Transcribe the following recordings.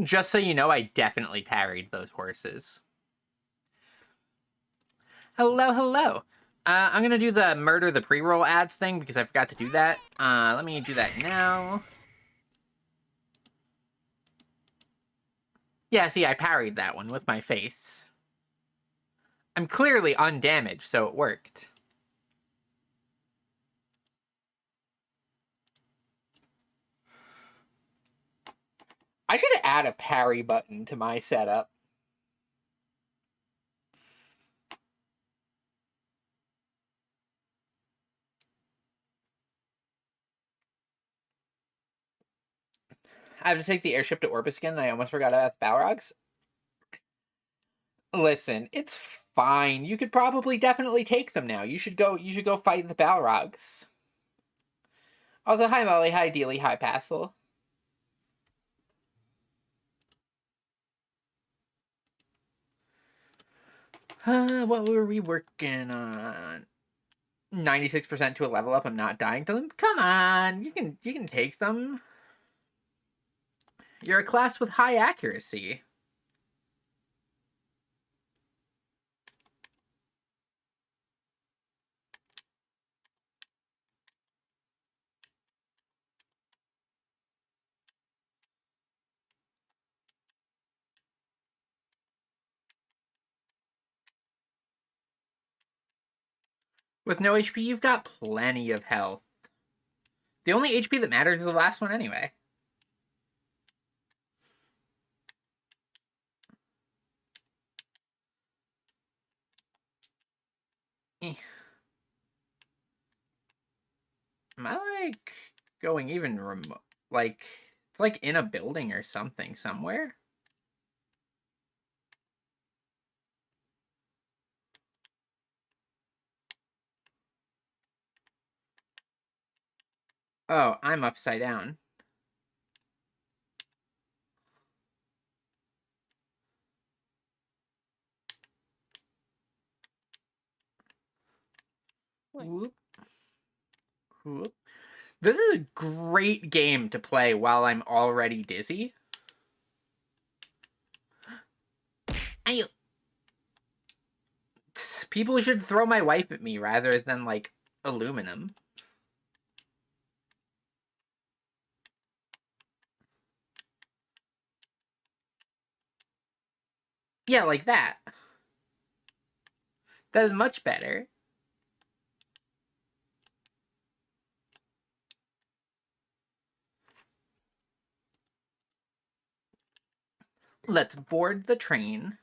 Just so you know, I definitely parried those horses. Hello, hello. I'm gonna do the murder the pre-roll ads thing because I forgot to do that. Let me do that now. Yeah, see, I parried that one with my face. I'm clearly undamaged, so it worked. I should add a parry button to my setup. I have to take the airship to Orbis again, and I almost forgot about the Balrogs. Listen, it's fine. You could probably definitely take them now. You should go fight the Balrogs. Also, hi Molly, hi Dealey, hi Passel. What were we working on? 96% to a level up. I'm not dying to them. Come on, you can take them. You're a class with high accuracy. With no HP, you've got plenty of health. The only HP that matters is the last one anyway. Eh. Am I, like, going even remote? Like, it's like in a building or something somewhere? Oh, I'm upside down. Whoop. Whoop. This is a great game to play while I'm already dizzy. People should throw my wife at me rather than, like, aluminum. Yeah, like that. That is much better. Let's board the train.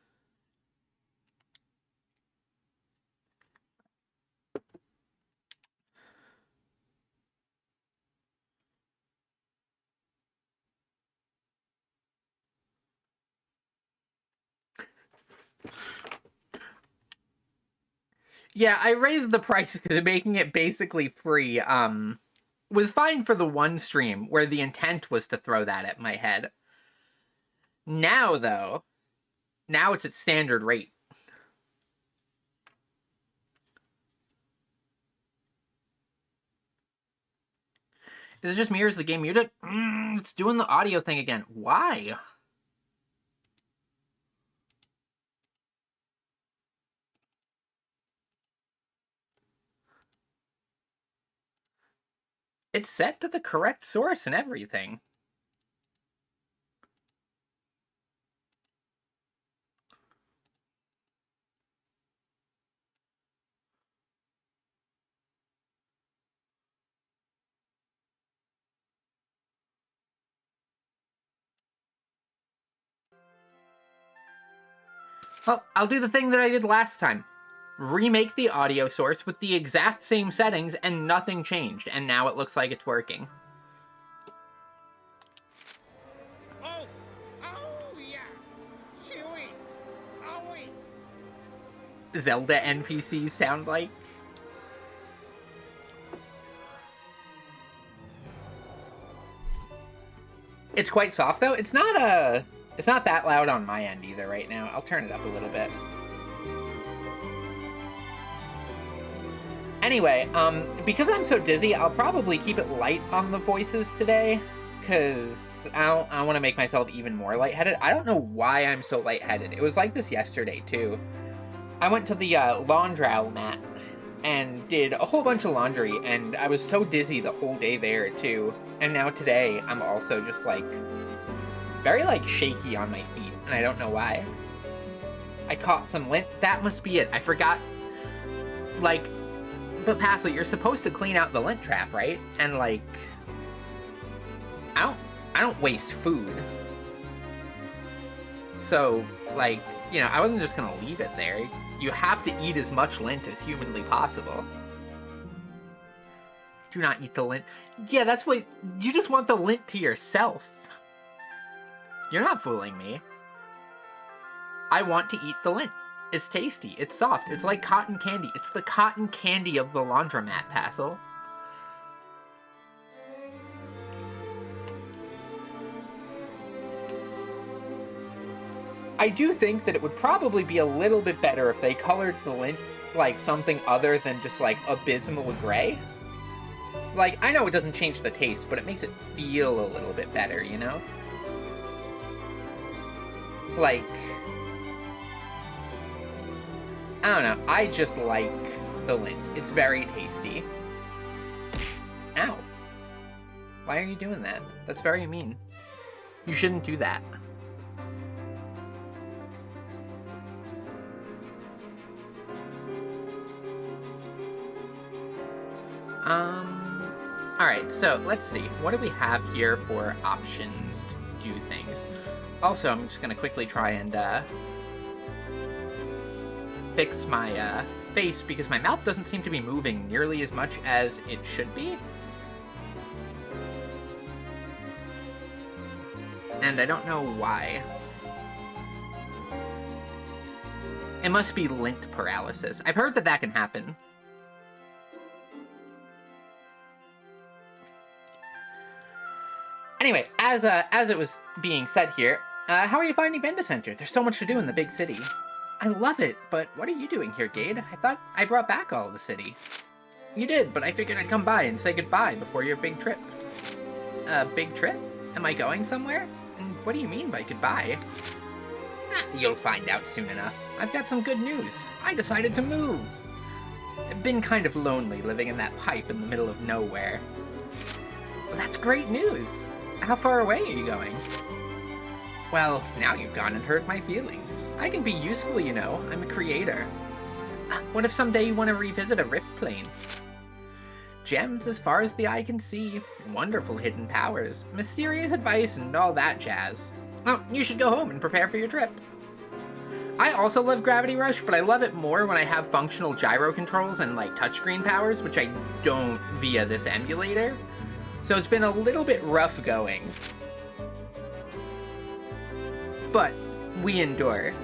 Yeah, I raised the price because making it basically free was fine for the one stream where the intent was to throw that at my head. Now, though, now it's at standard rate. Is it just me or is the game muted? It's doing the audio thing again. Why? It's set to the correct source and everything. Well, I'll do the thing that I did last time. Remake the audio source with the exact same settings and nothing changed, and now it looks like it's working. Oh! Oh, yeah! Chewy! Owie! Zelda NPCs sound like. It's quite soft though. It's not that loud on my end either right now. I'll turn it up a little bit. Anyway, because I'm so dizzy, I'll probably keep it light on the voices today, because I want to make myself even more lightheaded. I don't know why I'm so lightheaded. It was like this yesterday, too. I went to the laundromat and did a whole bunch of laundry, and I was so dizzy the whole day there, too. And now today, I'm also just, like, very, like, shaky on my feet, and I don't know why. I caught some lint. That must be it. I forgot, like, but Pascal, you're supposed to clean out the lint trap, right? And, like, I don't waste food. So, like, you know, I wasn't just gonna leave it there. You have to eat as much lint as humanly possible. Do not eat the lint. Yeah, that's what... You just want the lint to yourself. You're not fooling me. I want to eat the lint. It's tasty. It's soft. It's like cotton candy. It's the cotton candy of the laundromat, Pascal. I do think that it would probably be a little bit better if they colored the lint like something other than just like abysmal gray. Like, I know it doesn't change the taste, but it makes it feel a little bit better, you know? Like, I don't know, I just like the lint. It's very tasty. Ow. Why are you doing that? That's very mean. You shouldn't do that. Alright, so let's see. What do we have here for options to do things? Also, I'm just gonna quickly try and, fix my, face, because my mouth doesn't seem to be moving nearly as much as it should be. And I don't know why. It must be lint paralysis. I've heard that that can happen. Anyway, as it was being said here, how are you finding Benda Center? There's so much to do in the big city. I love it, but what are you doing here, Gade? I thought I brought back all of the city. You did, but I figured I'd come by and say goodbye before your big trip. Big trip? Am I going somewhere? And what do you mean by goodbye? You'll find out soon enough. I've got some good news. I decided to move. I've been kind of lonely living in that pipe in the middle of nowhere. Well, that's great news. How far away are you going? Well, now you've gone and hurt my feelings. I can be useful, you know. I'm a creator. What if someday you want to revisit a rift plane? Gems as far as the eye can see. Wonderful hidden powers. Mysterious advice and all that jazz. Well, you should go home and prepare for your trip. I also love Rravity Rush, but I love it more when I have functional gyro controls and, like, touchscreen powers, which I don't via this emulator. So it's been a little bit rough going. But we endure.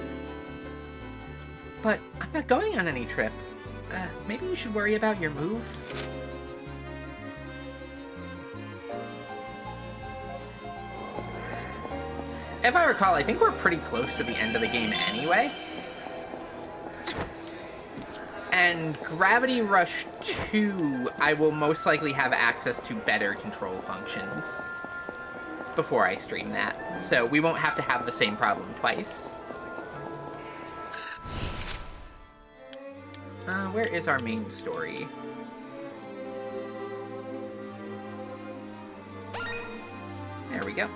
But I'm not going on any trip. Maybe you should worry about your move? If I recall, I think we're pretty close to the end of the game anyway. And Rravity Rush 2, I will most likely have access to better control functions before I stream that. So we won't have to have the same problem twice. Where is our main story? There we go.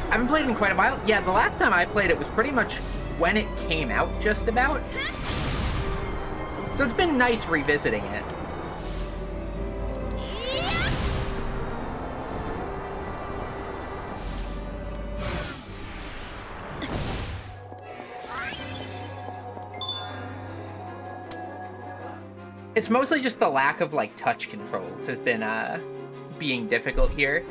I haven't played it in quite a while. Yeah, the last time I played it was pretty much when it came out, just about. So it's been nice revisiting it. It's mostly just the lack of, like, touch controls has been, being difficult here.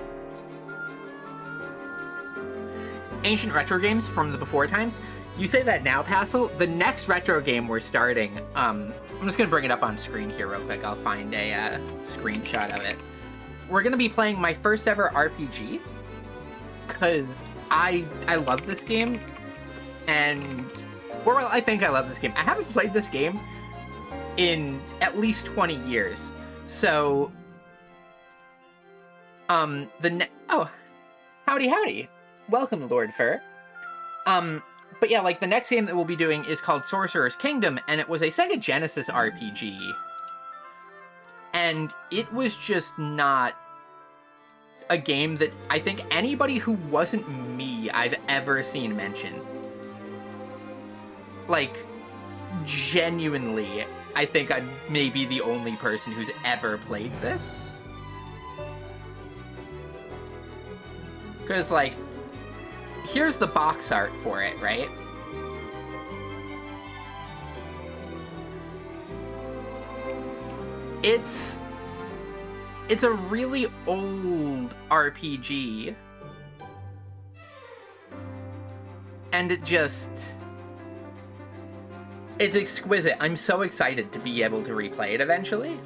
Ancient retro games from the before times. You say that now, Pascal. The next retro game we're starting, I'm just gonna bring it up on screen here real quick. I'll find a screenshot of it. We're gonna be playing my first ever RPG, because I love this game, and, well, I think I love this game. I haven't played this game in at least 20 years. So, oh, howdy. Welcome, Lord Fur. But yeah, like, the next game that we'll be doing is called Sorcerer's Kingdom, and it was a Sega Genesis RPG. And it was just not a game that I think anybody who wasn't me I've ever seen mention. Like, genuinely, I think I'm maybe the only person who's ever played this. Because, like, here's the box art for it, right? It's a really old RPG. And it's exquisite. I'm so excited to be able to replay it eventually.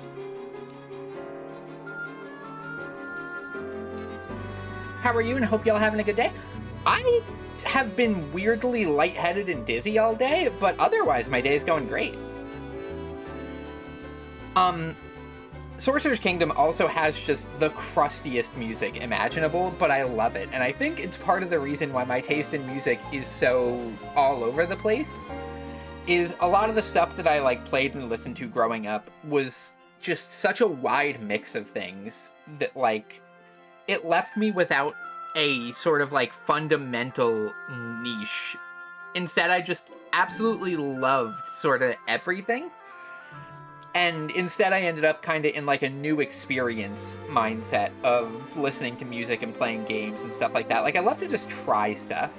How are you, and hope y'all having a good day? I have been weirdly lightheaded and dizzy all day, but otherwise my day's going great. Sorcerer's Kingdom also has just the crustiest music imaginable, but I love it, and I think it's part of the reason why my taste in music is so all over the place, is a lot of the stuff that I, like, played and listened to growing up was just such a wide mix of things that, like, it left me without a sort of, like, fundamental niche. Instead, I just absolutely loved sort of everything. And instead, I ended up kind of in, like, a new experience mindset of listening to music and playing games and stuff like that. Like, I love to just try stuff.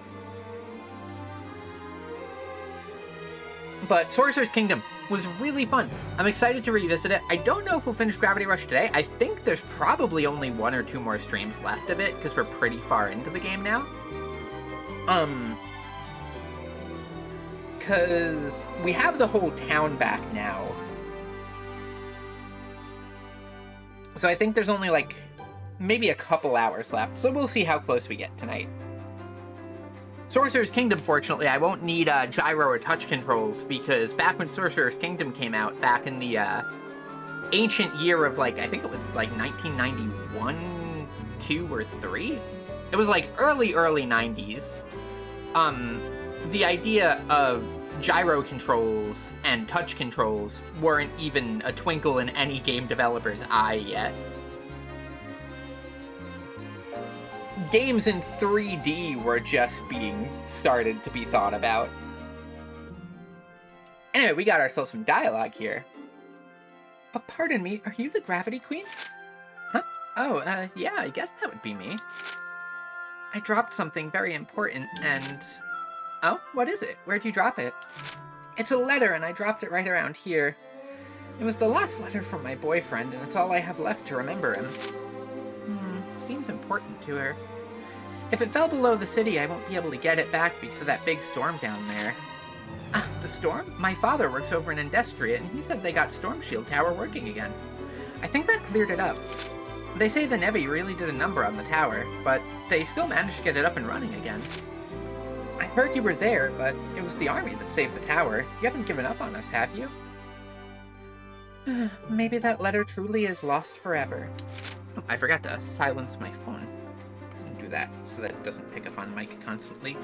But Sorcerer's Kingdom was really fun. I'm excited to revisit it. I don't know if we'll finish Rravity Gush today. I think there's probably only 1 or 2 more streams left of it, because we're pretty far into the game now. Because we have the whole town back now. So I think there's only, like, maybe a couple hours left, so we'll see how close we get tonight. Sorcerer's Kingdom, fortunately, I won't need gyro or touch controls, because back when Sorcerer's Kingdom came out, back in the ancient year of, like, I think it was, like, 1991, 2, or 3? It was, like, early 90s. The idea of gyro controls and touch controls weren't even a twinkle in any game developer's eye yet. Games in 3D were just being started to be thought about. Anyway, we got ourselves some dialogue here. Pardon me, are you the Rravity Queen? Huh? Oh, yeah, I guess that would be me. I dropped something very important, and... Oh, what is it? Where'd you drop it? It's a letter, and I dropped it right around here. It was the last letter from my boyfriend, and it's all I have left to remember him. Seems important to her. If it fell below the city, I won't be able to get it back because of that big storm down there. Ah, the storm? My father works over in Industria, and he said they got Storm Shield Tower working again. I think that cleared it up. They say the Nevi really did a number on the tower, but they still managed to get it up and running again. I heard you were there, but it was the army that saved the tower. You haven't given up on us, have you? Maybe that letter truly is lost forever. Oh, I forgot to silence my phone. Do that so that it doesn't pick up on mic constantly.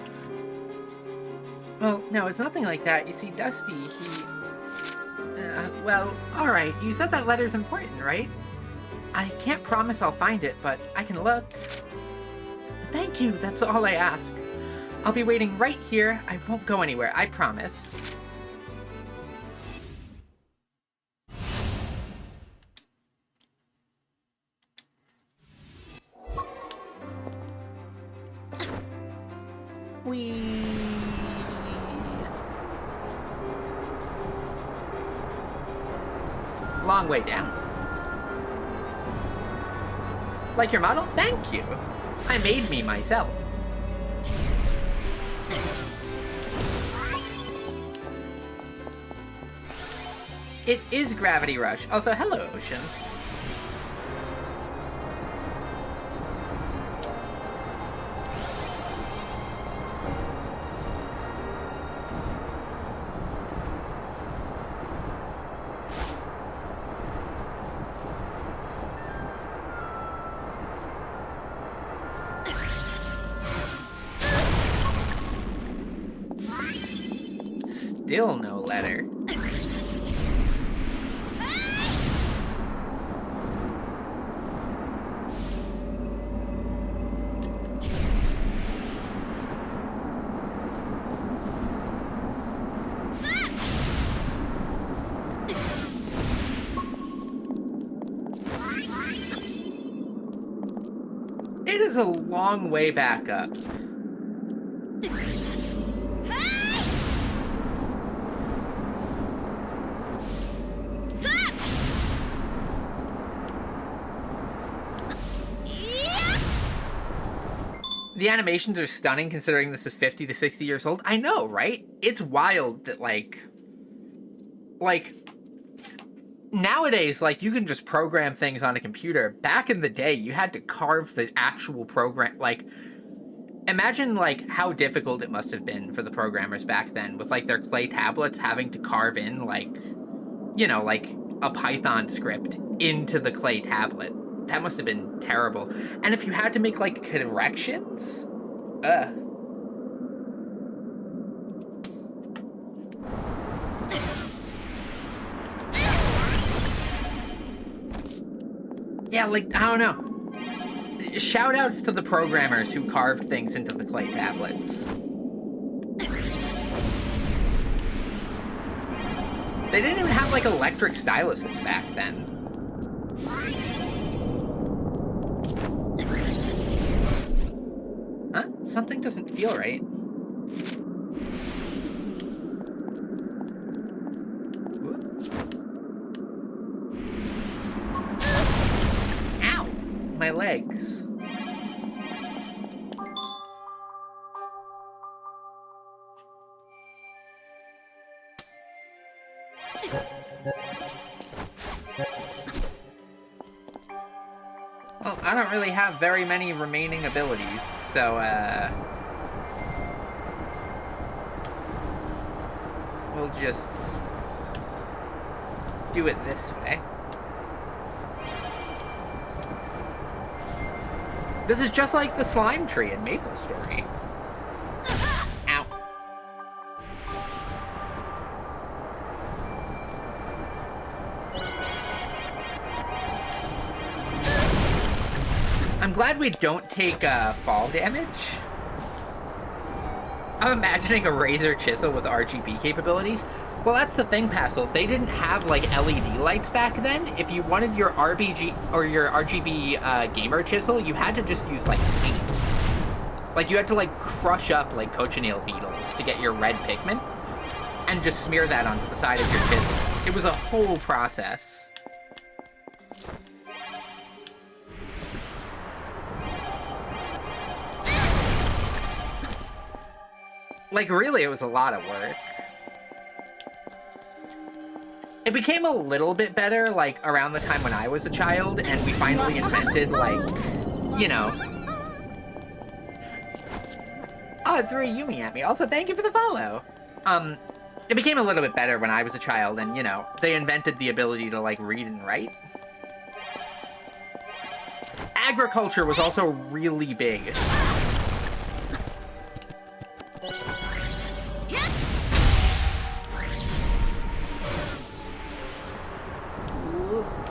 Well, no, it's nothing like that. You see, Dusty, he... well, alright, you said that letter's important, right? I can't promise I'll find it, but I can look. Thank you, that's all I ask. I'll be waiting right here. I won't go anywhere, I promise. Long way down. Like your model? Thank you. I made me myself. It is Rravity Gush. Also, hello, Ocean. Still no letter. It is a long way back up. The animations are stunning considering this is 50 to 60 years old. I know, right? It's wild that, like, nowadays, like, you can just program things on a computer. Back in the day, you had to carve the actual program. Like, imagine, like, how difficult it must have been for the programmers back then with, like, their clay tablets having to carve in, like, you know, like, a Python script into the clay tablet. That must have been terrible. And if you had to make, like, corrections, yeah, like, I don't know. Shout outs to the programmers who carved things into the clay tablets. They didn't even have, like, electric styluses back then. Huh? Something doesn't feel right. Ow! My legs. Well, I don't really have very many remaining abilities, so, we'll just do it this way. This is just like the slime tree in Maple Story. Ow. I'm glad we don't take fall damage. I'm imagining a razor chisel with RGB capabilities. Well, that's the thing, Passel. They didn't have, like, LED lights back then. If you wanted your RBG or your RGB gamer chisel, you had to just use, like, paint. Like, you had to, like, crush up, like, cochineal beetles to get your red pigment and just smear that onto the side of your chisel. It was a whole process. Like, really, it was a lot of work. It became a little bit better, like, around the time when I was a child, and we finally invented, like, you know... Oh, it threw a Yumi at me. Also, thank you for the follow. It became a little bit better when I was a child, and, you know, they invented the ability to, like, read and write. Agriculture was also really big.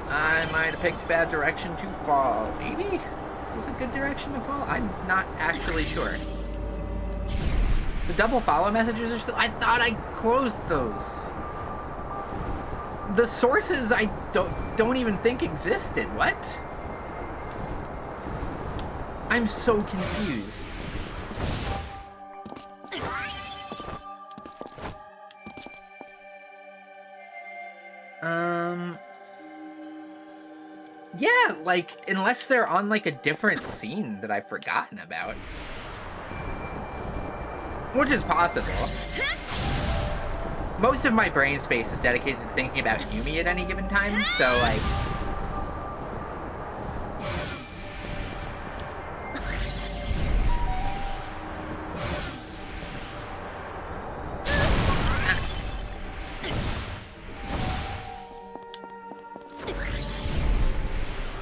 I might have picked a bad direction to fall. Maybe? Is this a good direction to fall? I'm not actually sure. The double follow messages are still... I thought I closed those. The sources I don't even think existed. What? I'm so confused. Yeah, like, unless they're on, like, a different scene that I've forgotten about. Which is possible. Most of my brain space is dedicated to thinking about Yumi at any given time, so, like...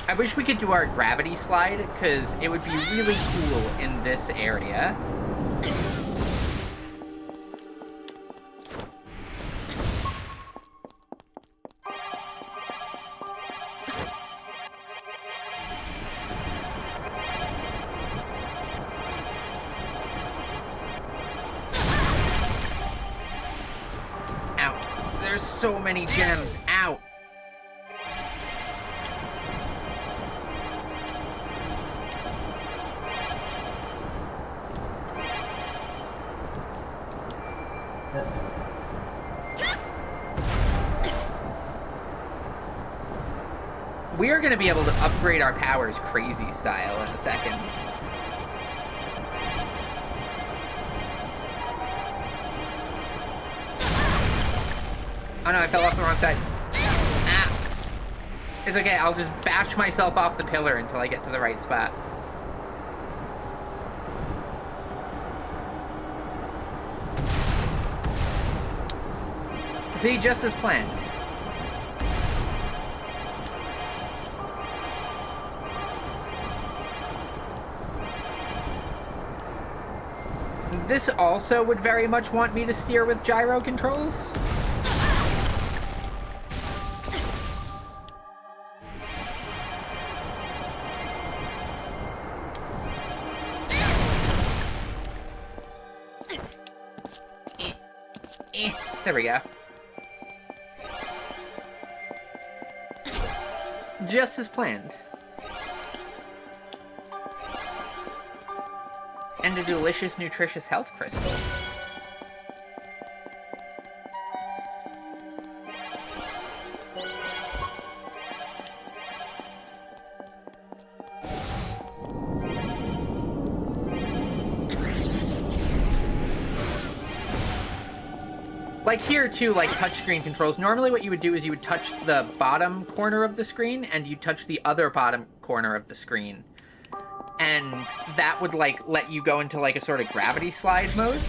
I wish we could do our gravity slide, because it would be really cool in this area. there's so many gems. Ow. We are going to be able to upgrade our powers crazy style in a second. Oh no, I fell off the wrong side. Ah! It's okay, I'll just bash myself off the pillar until I get to the right spot. See, just as planned. This also would very much want me to steer with gyro controls. There we go. Just as planned. And a delicious, nutritious health crystal. Like here too, like touchscreen controls, normally what you would do is you would touch the bottom corner of the screen and you touch the other bottom corner of the screen. And that would like let you go into like a sort of gravity slide mode.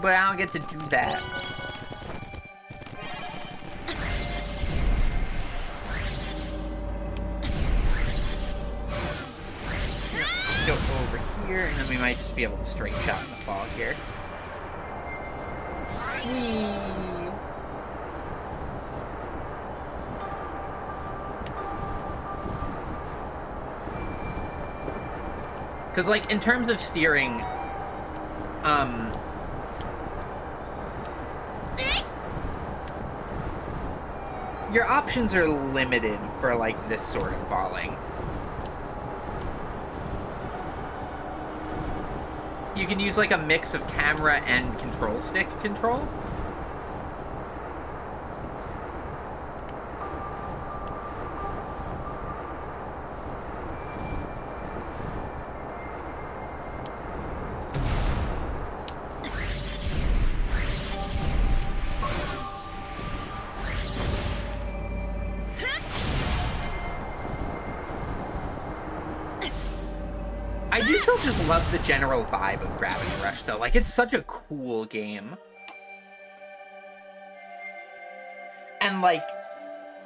But I don't get to do that. Go over here, and then we might just be able to straight shot in the fall here. Whee! Because, like, in terms of steering, your options are limited for, like, this sort of falling. You can use, like, a mix of camera and control stick control. I do still just love the general vibe of Rravity Rush, though. Like, it's such a cool game. And, like,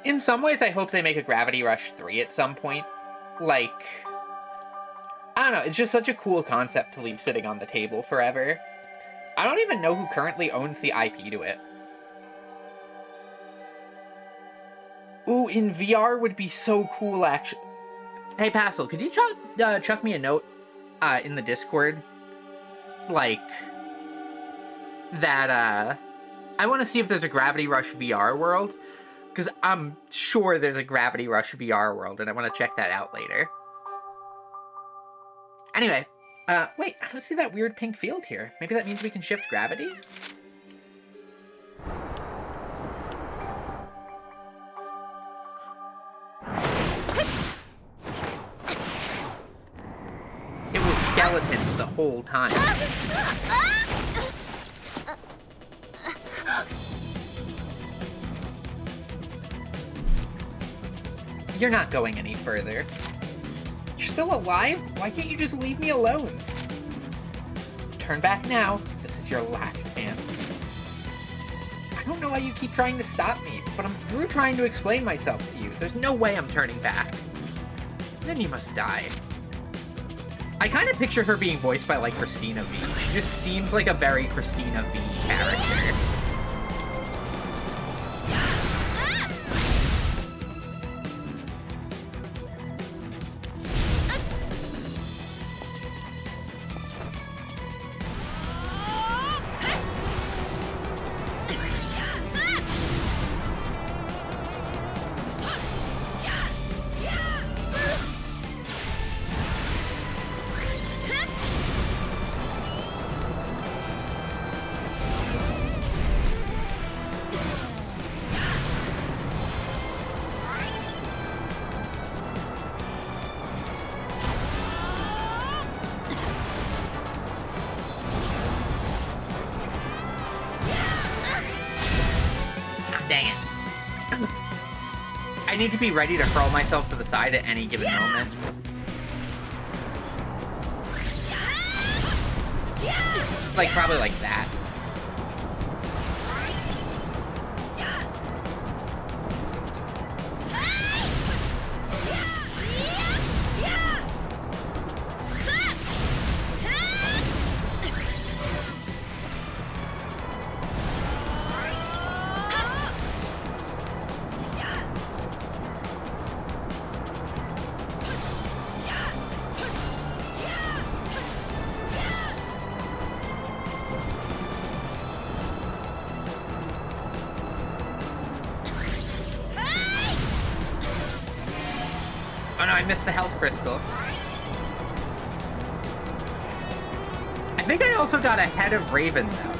in some ways, I hope they make a Rravity Rush 3 at some point. Like, I don't know, it's just such a cool concept to leave sitting on the table forever. I don't even know who currently owns the IP to it. Ooh, in VR would be so cool, actually. Hey, Passel, could you chuck me a note in the Discord? Like, that, I want to see if there's a Gravity Rush VR world, because I'm sure there's a Gravity Rush VR world, and I want to check that out later. Anyway, wait, I don't see that weird pink field here. Maybe that means we can shift gravity? It was skeletons the whole time. You're not going any further. You're still alive? Why can't you just leave me alone? Turn back now. This is your last chance. I don't know why you keep trying to stop me, but I'm through trying to explain myself to you. There's no way I'm turning back. Then you must die. I kind of picture her being voiced by, like, Christina V. She just seems like a very Christina V character. Dang it. I need to be ready to hurl myself to the side at any given moment. Like, probably like that. Oh no, I missed the health crystal. I think I also got ahead of Raven, though.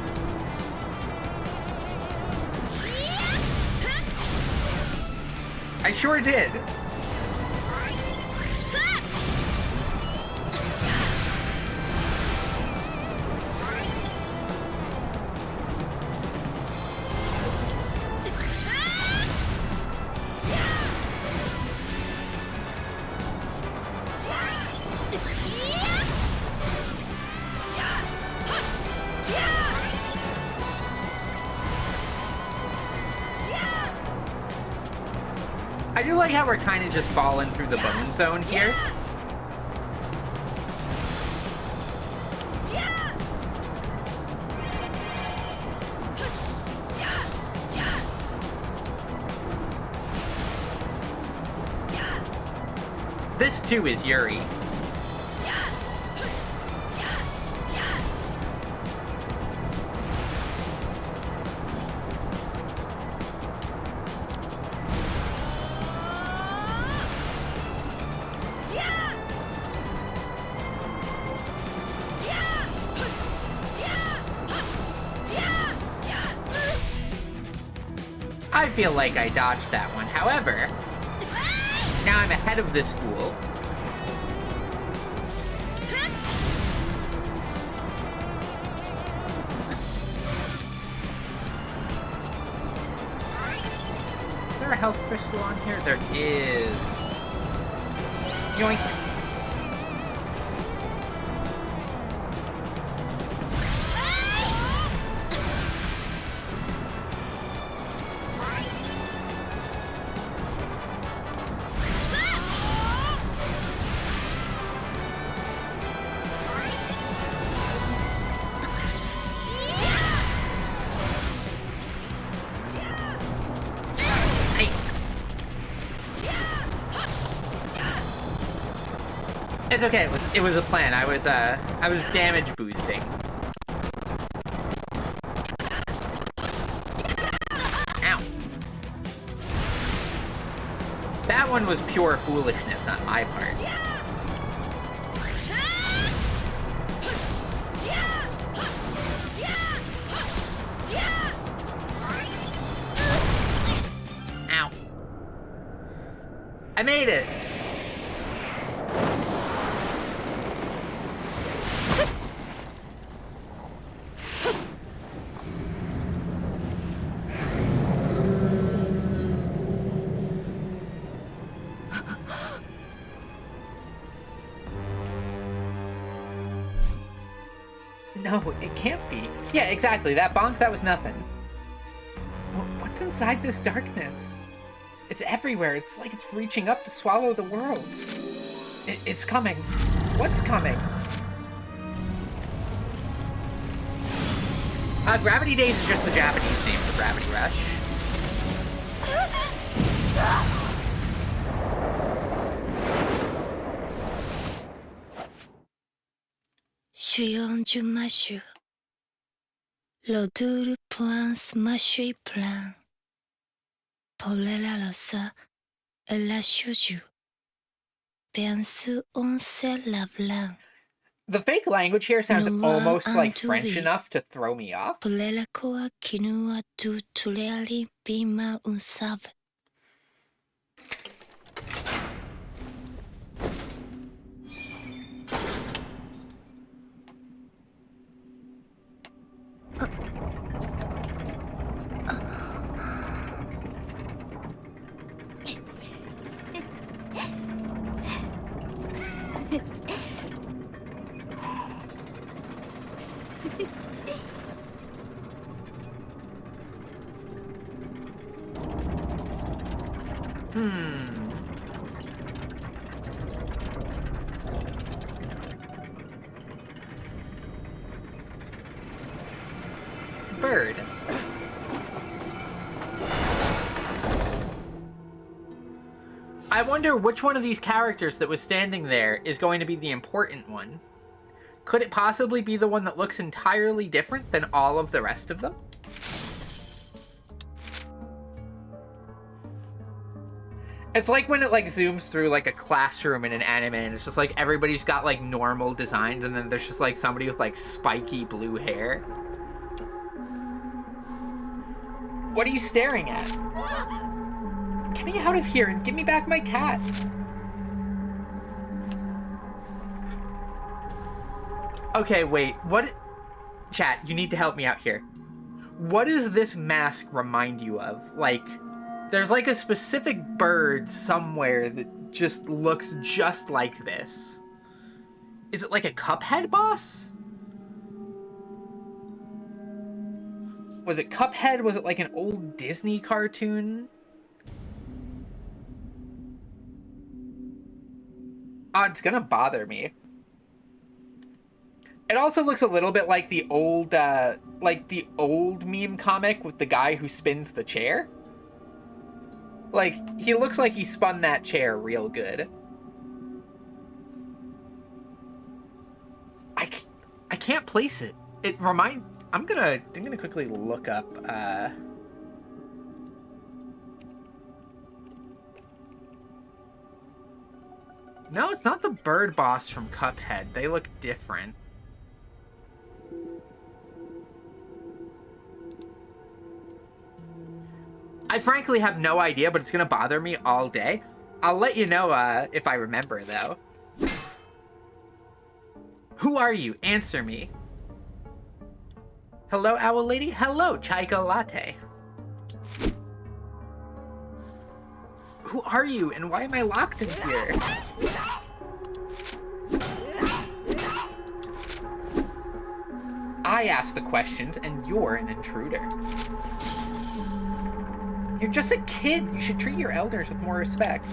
I sure did. I do like how we're kind of just falling through the bone zone here. This too is Yuri. I feel like I dodged that one. However, now I'm ahead of this fool. Is there a health crystal on here? There is. Yoink. It's okay. It was a plan. I was damage boosting. Ow. That one was pure foolishness on my part. Ow. I made it. No, it can't be. Yeah, exactly. That bonk, that was nothing. What's inside this darkness? It's everywhere. It's like it's reaching up to swallow the world. It's coming. What's coming? Gravity Days is just the Japanese name for Rravity Rush. Chillon du machu. L'odeur point smashy plan. Pour la losa et la chouchou. Bien sûr, on se lave la. The fake language here sounds No, almost I'm like too French weak. enough to throw me off. Pour la coa quinoa tout les pima un save. Hmm. Bird. I wonder which one of these characters that was standing there is going to be the important one. Could it possibly be the one that looks entirely different than all of the rest of them? It's like when it like zooms through like a classroom in an anime and it's just like everybody's got like normal designs and then there's just like somebody with like spiky blue hair. What are you staring at? Get me out of here and give me back my cat. Okay, wait, what? Chat, you need to help me out here. What does this mask remind you of? Like, there's like a specific bird somewhere that just looks just like this. Is it like a Cuphead boss? Was it Cuphead? Was it like an old Disney cartoon? Oh, it's gonna bother me. It also looks a little bit like the old meme comic with the guy who spins the chair. Like, he looks like he spun that chair real good. I can't place it. I'm gonna quickly look up, No, it's not the bird boss from Cuphead. They look different. I frankly have no idea, but it's gonna bother me all day. I'll let you know if I remember, though. Who are you? Answer me. Hello, owl lady? Hello, Chaika Latte. Who are you, and why am I locked in here? I ask the questions, and you're an intruder. You're just a kid. You should treat your elders with more respect.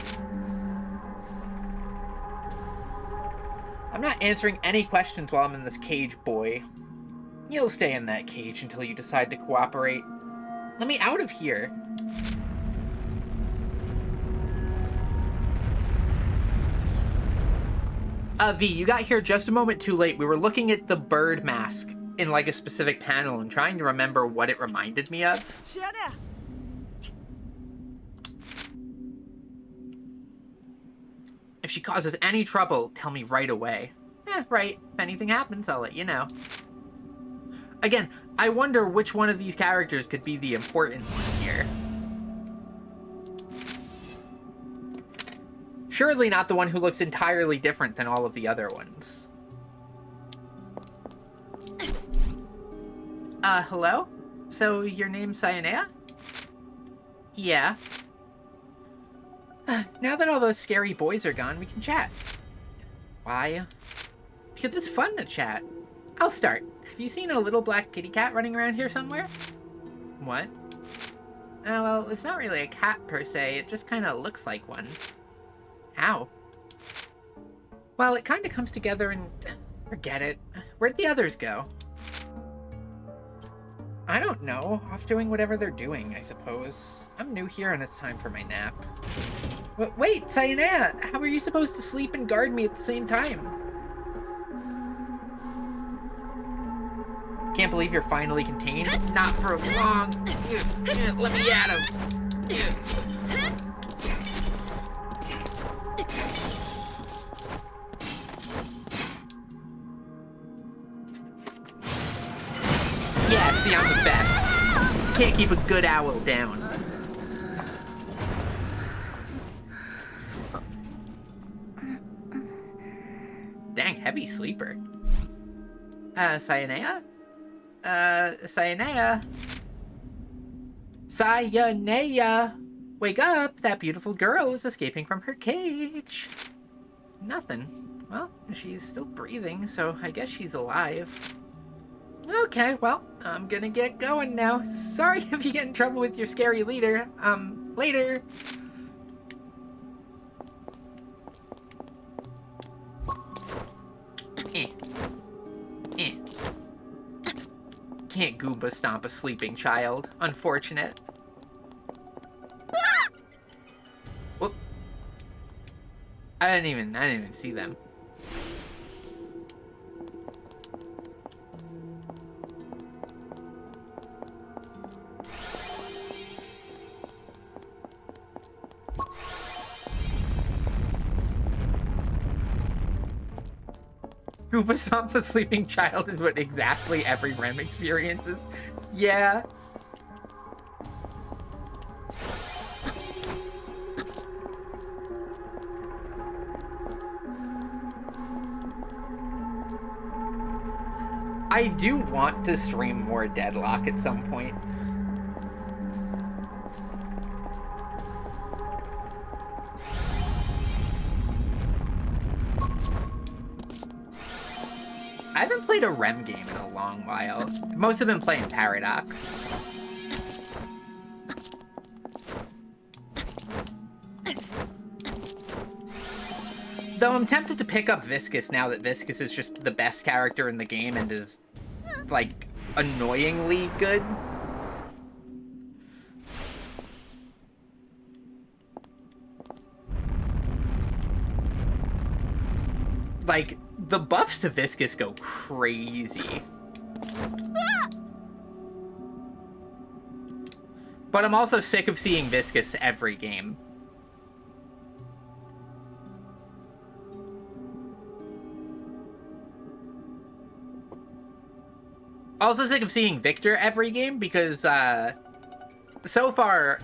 I'm not answering any questions while I'm in this cage, boy. You'll stay in that cage until you decide to cooperate. Let me out of here. V, you got here just a moment too late. We were looking at the bird mask in like a specific panel and trying to remember what it reminded me of. If she causes any trouble, tell me right away. Right. If anything happens, I'll let you know. Again, I wonder which one of these characters could be the important one here. Surely not the one who looks entirely different than all of the other ones. Hello? So, your name's Cyanea? Yeah. Now that all those scary boys are gone, we can chat. Why? Because it's fun to chat. I'll start. Have you seen a little black kitty cat running around here somewhere? What? Oh, well, it's not really a cat per se, it just kind of looks like one. How? Well, it kind of comes together and... Forget it. Where'd the others go? I don't know. Off doing whatever they're doing, I suppose. I'm new here and it's time for my nap. Wait, Cyanea! How are you supposed to sleep and guard me at the same time? Can't believe you're finally contained. Not for long. Let me at him. Yeah, see, I'm the best. Can't keep a good owl down. Dang, heavy sleeper. Cyanea? Cyanea? Cyanea! Wake up! That beautiful girl is escaping from her cage. Nothing. Well, she's still breathing, so I guess she's alive. Okay, well, I'm gonna get going now. Sorry if you get in trouble with your scary leader. Later. can't Goomba stomp a sleeping child. Unfortunate. Whoop. I didn't even see them. Goomba stomp the sleeping child is what exactly every Rem experiences. Yeah. I do want to stream more Deadlock at some point. I haven't played a Rem game in a long while. Most have been playing Paradox. Though I'm tempted to pick up Viscus now that Viscus is just the best character in the game and is, like, annoyingly good. Like, the buffs to Viscus go crazy. But I'm also sick of seeing Viscus every game. Also sick of seeing Victor every game because, so far,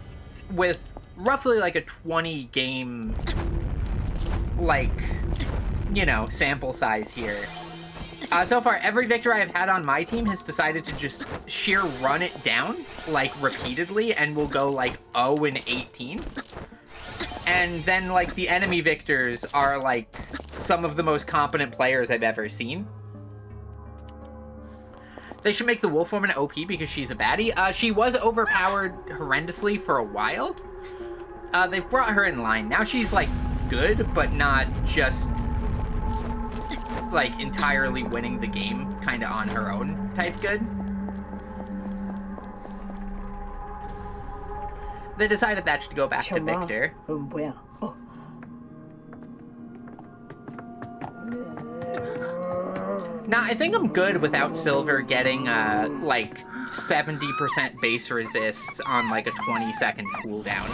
with roughly like a 20 game, like, you know, sample size here, so far every Victor I've had on my team has decided to just sheer run it down, like, repeatedly, and will go like 0-18. And then, like, the enemy Victors are, like, some of the most competent players I've ever seen. They should make the Wolf Woman OP because she's a baddie. She was overpowered horrendously for a while. They've brought her in line. Now she's, like, good, but not just, like, entirely winning the game kind of on her own type good. They decided that should go back to Victor. Now, I think I'm good without Silver getting, like, 70% base resist on, like, a 20-second cooldown.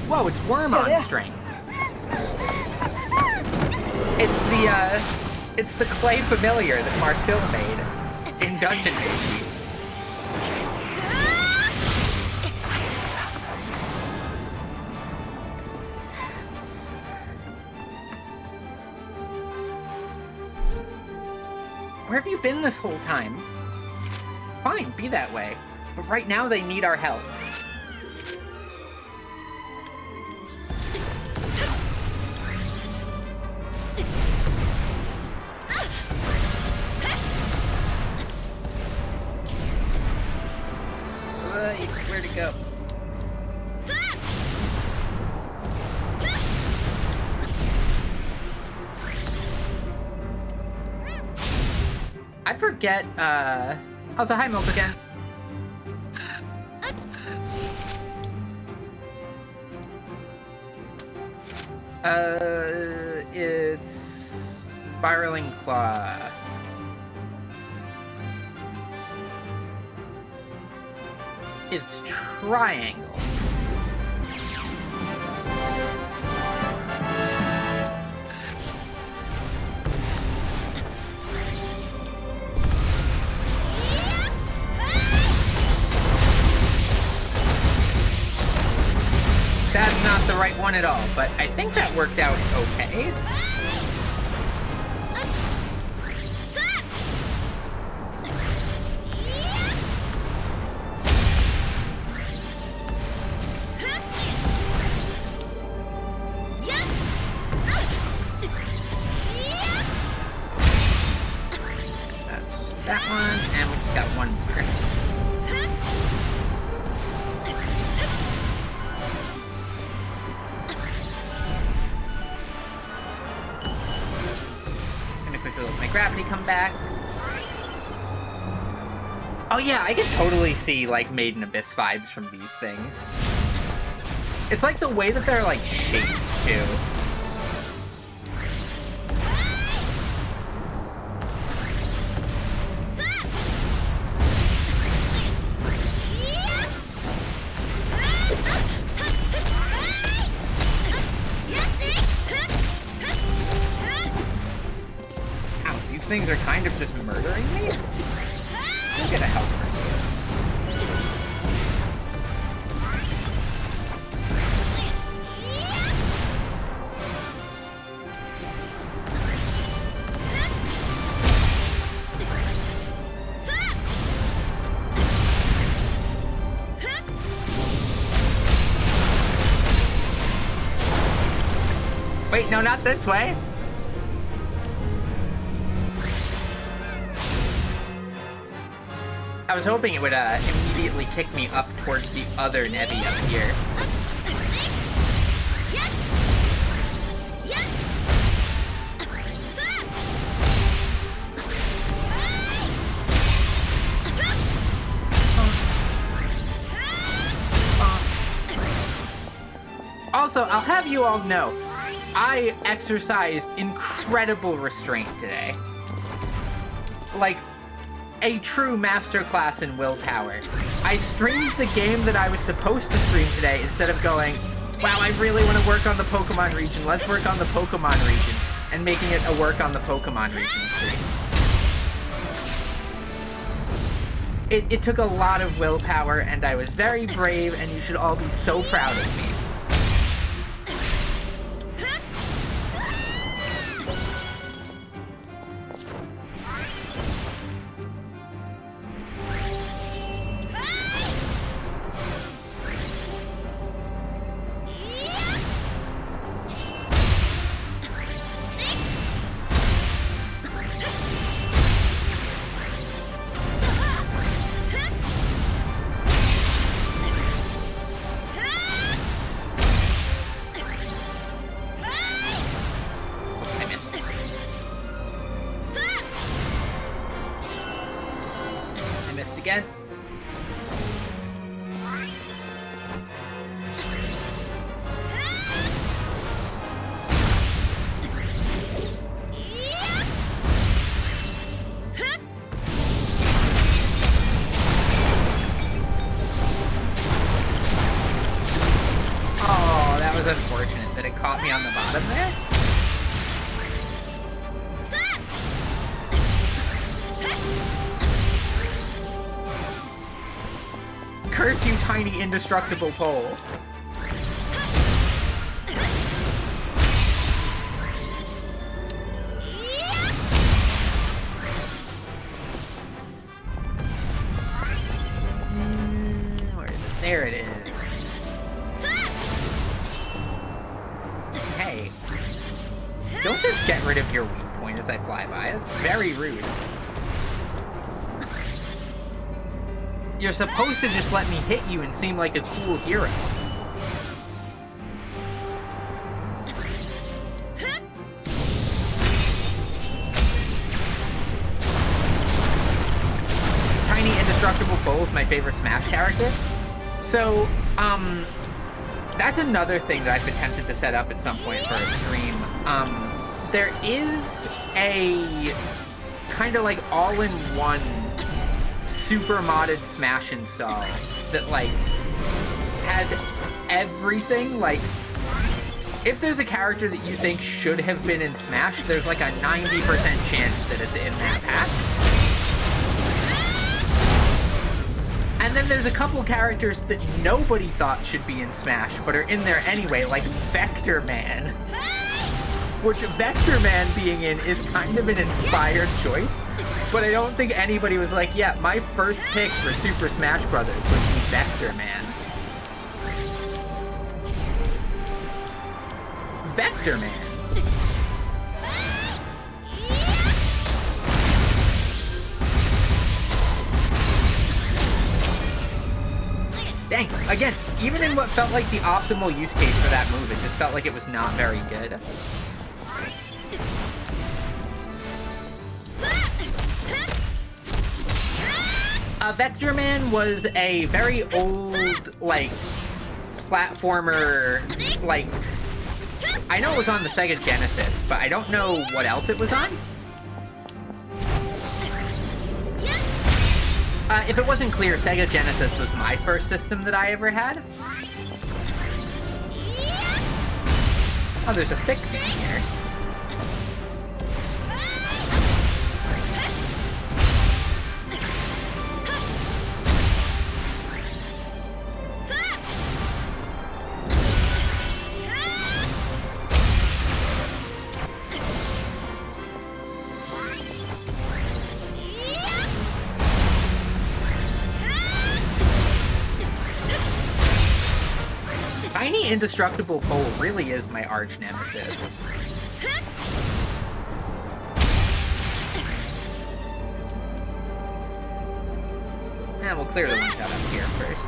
Whoa, it's Wormon strength. It's the clay familiar that Marcel made in Dungeon Baby. Where have you been this whole time? Fine, be that way. But right now they need our help. Where'd it go? I forget, also, hi, Milk again. It's Spiraling Claw. It's Triangle. That's not the right one at all, but I think that worked out okay. That's that one, and we just got one more. Gonna quickly let my gravity come back. yeah, I could totally see, like, Made in Abyss vibes from these things. It's like the way that they're, like, shaped, too. Ow, these things are kind of just murdering me? I'm gonna help her. Wait, no, not this way. I was hoping it would immediately kick me up towards the other Nevi up here. Also, I'll have you all know, I exercised incredible restraint today. Like, a true masterclass in willpower. I streamed the game that I was supposed to stream today instead of going, wow, I really want to work on the Pokemon region. Let's work on the Pokemon region. And making it a work on the Pokemon region stream. It took a lot of willpower, and I was very brave, and you should all be so proud of me. Again. Oh, that was unfortunate that it caught me on the bottom there. Curse you, tiny indestructible pole. Where is it? There it is. Hey. Don't just get rid of your weak point as I fly by. That's very rude. You're supposed to just let me hit you and seem like a cool hero. Tiny Indestructible Bull is my favorite Smash character. So, that's another thing that I've been tempted to set up at some point for a stream. There is a kind of like all-in-one super modded Smash install that, like, has everything. Like, if there's a character that you think should have been in Smash, there's like a 90% chance that it's in that pack. And then there's a couple characters that nobody thought should be in Smash, but are in there anyway, like Vector Man. Which Vector Man being in is kind of an inspired choice, but I don't think anybody was like, yeah, my first pick for Super Smash Brothers would be Vector Man. Vector Man. Dang, again, even in what felt like the optimal use case for that move, it just felt like it was not very good. Vector Man was a very old, like, platformer, like, I know it was on the Sega Genesis, but I don't know what else it was on. If it wasn't clear, Sega Genesis was my first system that I ever had. Oh, there's a thick thing here. Tiny indestructible pole really is my arch nemesis. And we'll clear the one shot up here first.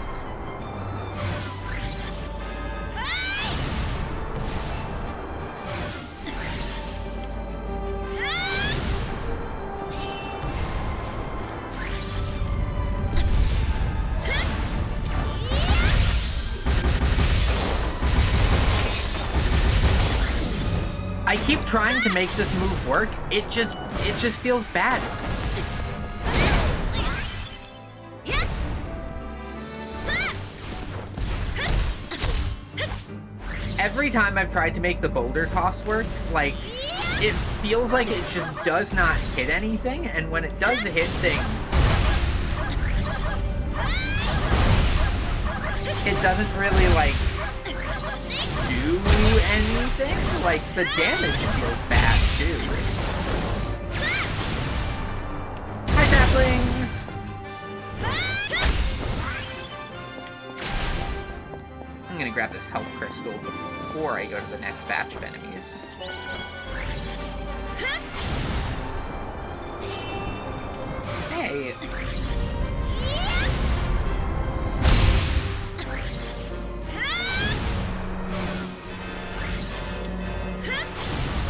I keep trying to make this move work. It just feels bad. Every time I've tried to make the boulder toss work, like, it feels like it just does not hit anything, and when it does hit things, it doesn't really, like, do anything. Like, the damage feels bad, too. Hi, Sapling! I'm gonna grab this health crystal before I go to the next batch of enemies. Hey!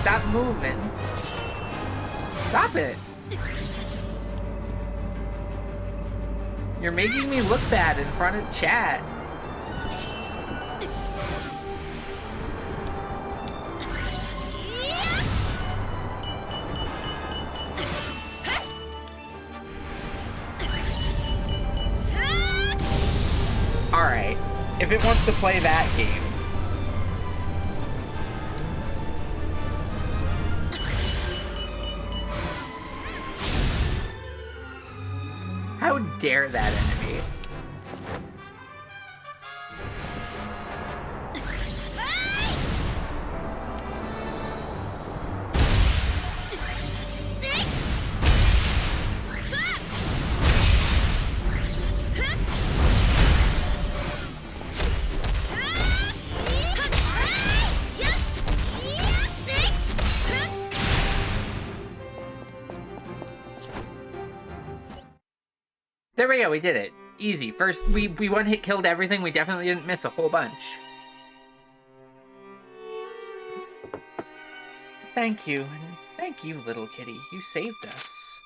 Stop moving. Stop it. You're making me look bad in front of chat. Alright, if it wants to play that game. How dare that enemy? There we go, we did it. Easy. First, we one-hit killed everything. We definitely didn't miss a whole bunch. Thank you. And thank you, little kitty. You saved us.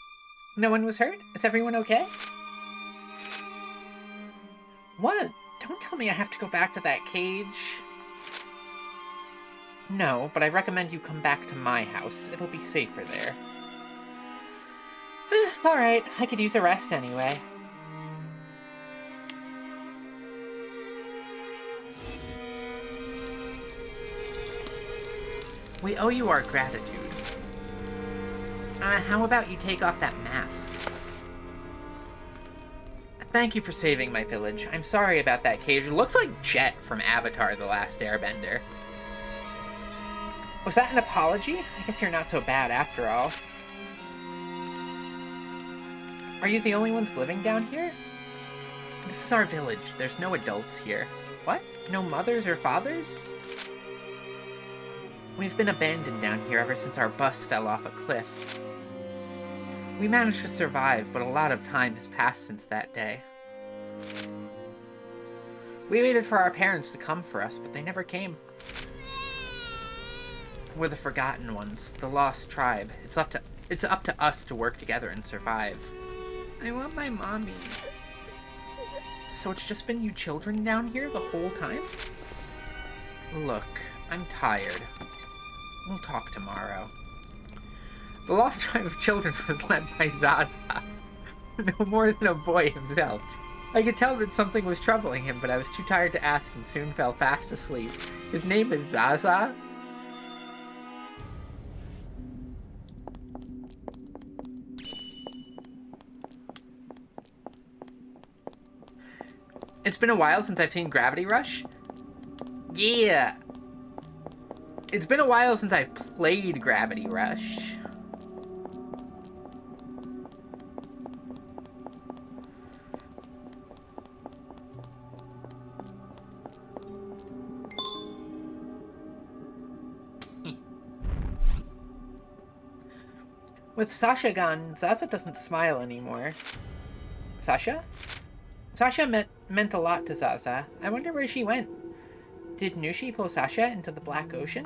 No one was hurt? Is everyone okay? What? Don't tell me I have to go back to that cage. No, but I recommend you come back to my house. It'll be safer there. Alright, I could use a rest anyway. We owe you our gratitude. How about you take off that mask? Thank you for saving my village. I'm sorry about that cage. It looks like Jet from Avatar: The Last Airbender. Was that an apology? I guess you're not so bad after all. Are you the only ones living down here? This is our village. There's no adults here. What? No mothers or fathers? We've been abandoned down here ever since our bus fell off a cliff. We managed to survive, but a lot of time has passed since that day. We waited for our parents to come for us, but they never came. We're the forgotten ones, the lost tribe. It's up to us to work together and survive. I want my mommy. So it's just been you children down here the whole time? Look, I'm tired. We'll talk tomorrow. The lost tribe of children was led by Zaza, no more than a boy himself. I could tell that something was troubling him, but I was too tired to ask and soon fell fast asleep. His name is Zaza? It's been a while since I've seen Rravity Rush. Yeah. It's been a while since I've played Rravity Rush. With Sasha gone, Zaza doesn't smile anymore. Sasha? Sasha meant a lot to Zaza. I wonder where she went. Did Nushi pull Sasha into the Black Ocean?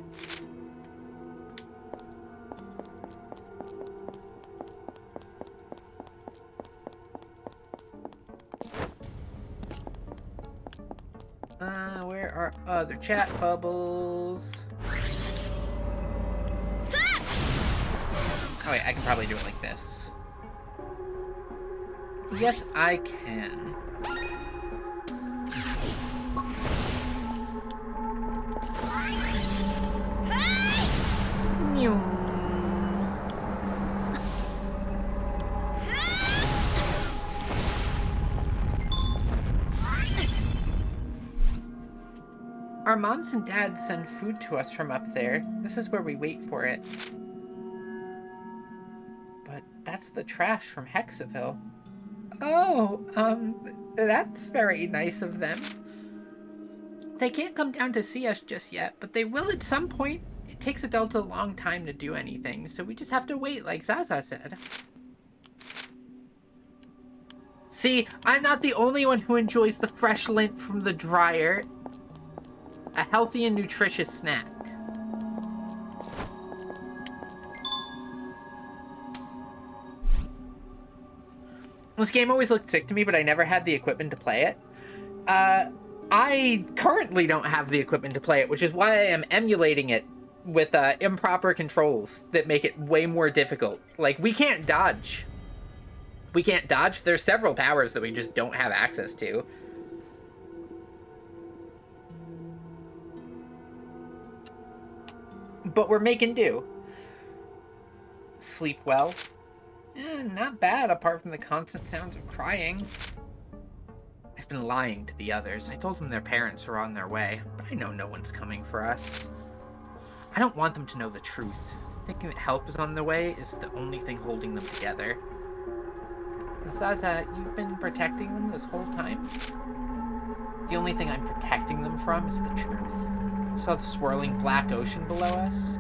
Where are other chat bubbles? Oh wait, I can probably do it like this. Yes, I can. Mew. Our moms and dads send food to us from up there. This is where we wait for it. But that's the trash from Hexaville. Oh, that's very nice of them. They can't come down to see us just yet, but they will at some point. It takes adults a long time to do anything, so we just have to wait, like Zaza said. See, I'm not the only one who enjoys the fresh lint from the dryer. A healthy and nutritious snack. This game always looked sick to me, but I never had the equipment to play it. I currently don't have the equipment to play it, which is why I am emulating it with improper controls that make it way more difficult. Like, we can't dodge. We can't dodge. There's several powers that we just don't have access to. But we're making do. Sleep well. Not bad, apart from the constant sounds of crying. I've been lying to the others. I told them their parents were on their way, but I know no one's coming for us. I don't want them to know the truth. Thinking that help is on the way is the only thing holding them together. Zaza, you've been protecting them this whole time? The only thing I'm protecting them from is the truth. Saw the swirling black ocean below us?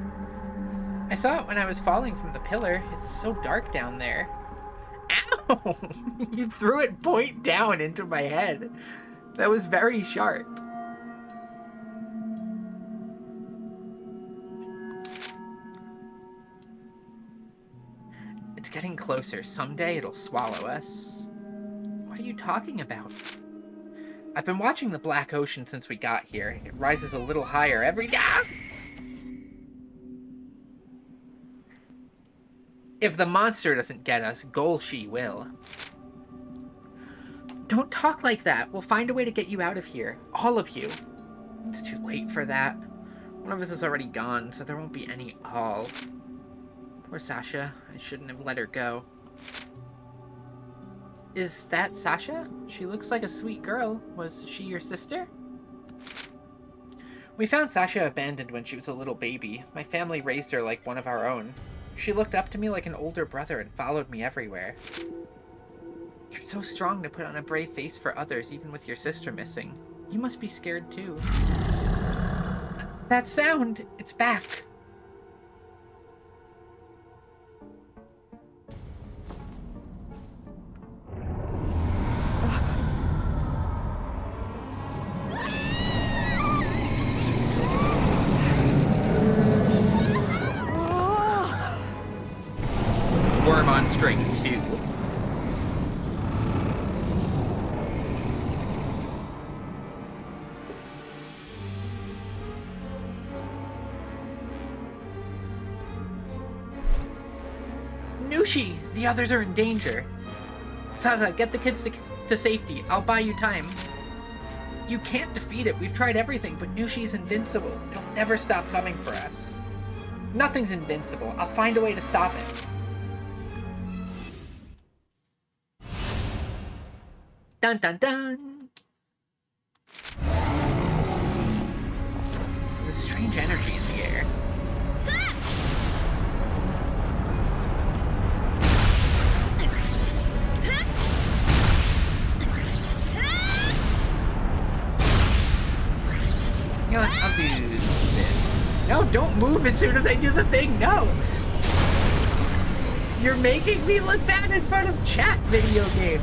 I saw it when I was falling from the pillar. It's so dark down there. Ow! You threw it point down into my head. That was very sharp. It's getting closer. Someday it'll swallow us. What are you talking about? I've been watching the Black Ocean since we got here. It rises a little higher every day. If the monster doesn't get us, Golshi will. Don't talk like that. We'll find a way to get you out of here. All of you. It's too late for that. One of us is already gone, so there won't be any all. Poor Sasha. I shouldn't have let her go. Is that Sasha? She looks like a sweet girl. Was she your sister? We found Sasha abandoned when she was a little baby. My family raised her like one of our own. She looked up to me like an older brother and followed me everywhere. You're so strong to put on a brave face for others, even with your sister missing. You must be scared too. That sound! It's back! Worm on string 2. Nushi! The others are in danger. Zaza, get the kids to safety. I'll buy you time. You can't defeat it. We've tried everything, but Nushi's invincible. It'll never stop coming for us. Nothing's invincible. I'll find a way to stop it. Dun dun dun! There's a strange energy in the air. You know what? I'll do this. No, don't move as soon as I do the thing. No! You're making me look bad in front of chat, video game.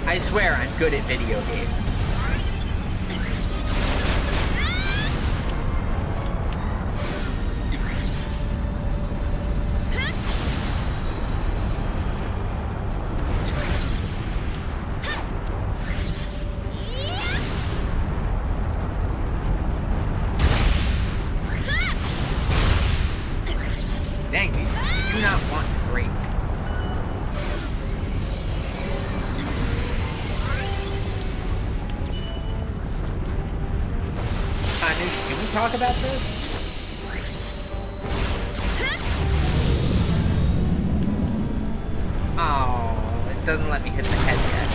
I swear I'm good at video games. Dang, these do not want to break. Can we talk about this? Oh, it doesn't let me hit the head yet.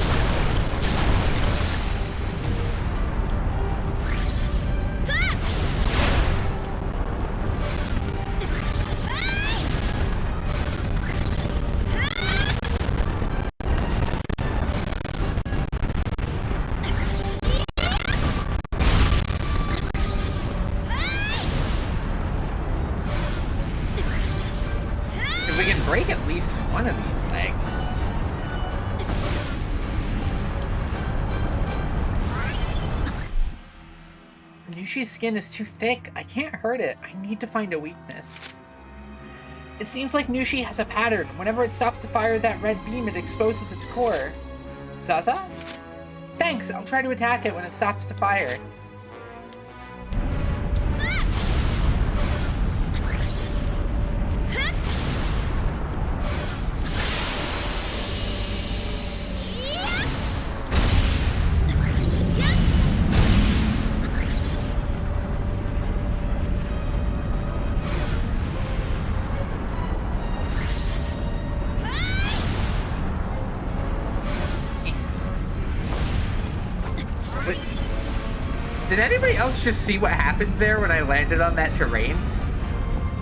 If we can break at least one of these legs. Nushi's skin is too thick. I can't hurt it. I need to find a weakness. It seems like Nushi has a pattern. Whenever it stops to fire that red beam, it exposes its core. Zaza? Thanks, I'll try to attack it when it stops to fire. Did anybody else just see what happened there when I landed on that terrain?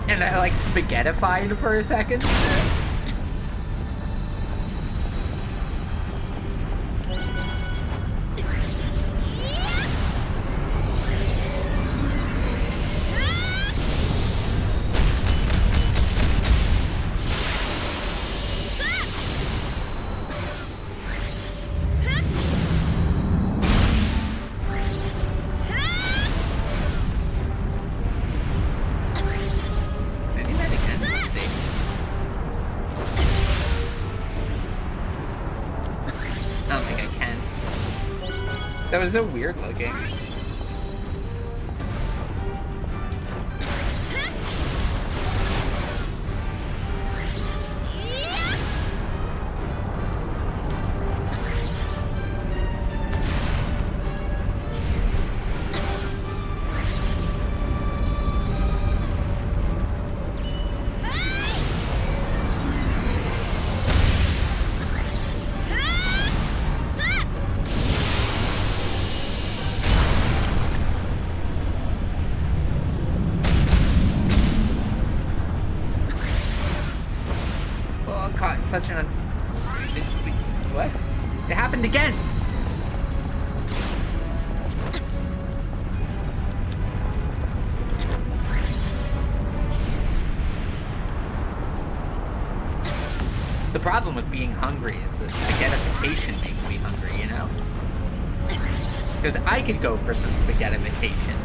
And I like spaghettified for a second? That was so weird looking. Such an what? It happened again. The problem with being hungry is that spaghettification makes me hungry, you know? Because I could go for some spaghettification.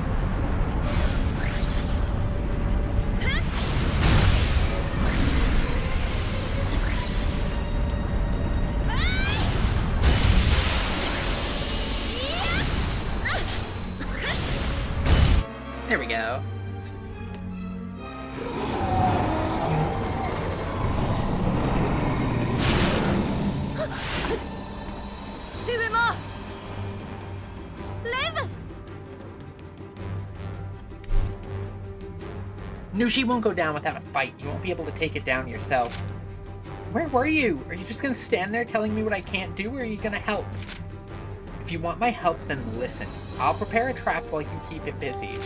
Nushi won't go down without a fight. You won't be able to take it down yourself. Where were you? Are you just gonna stand there telling me what I can't do, or are you gonna help? If you want my help, then listen. I'll prepare a trap while you keep it busy.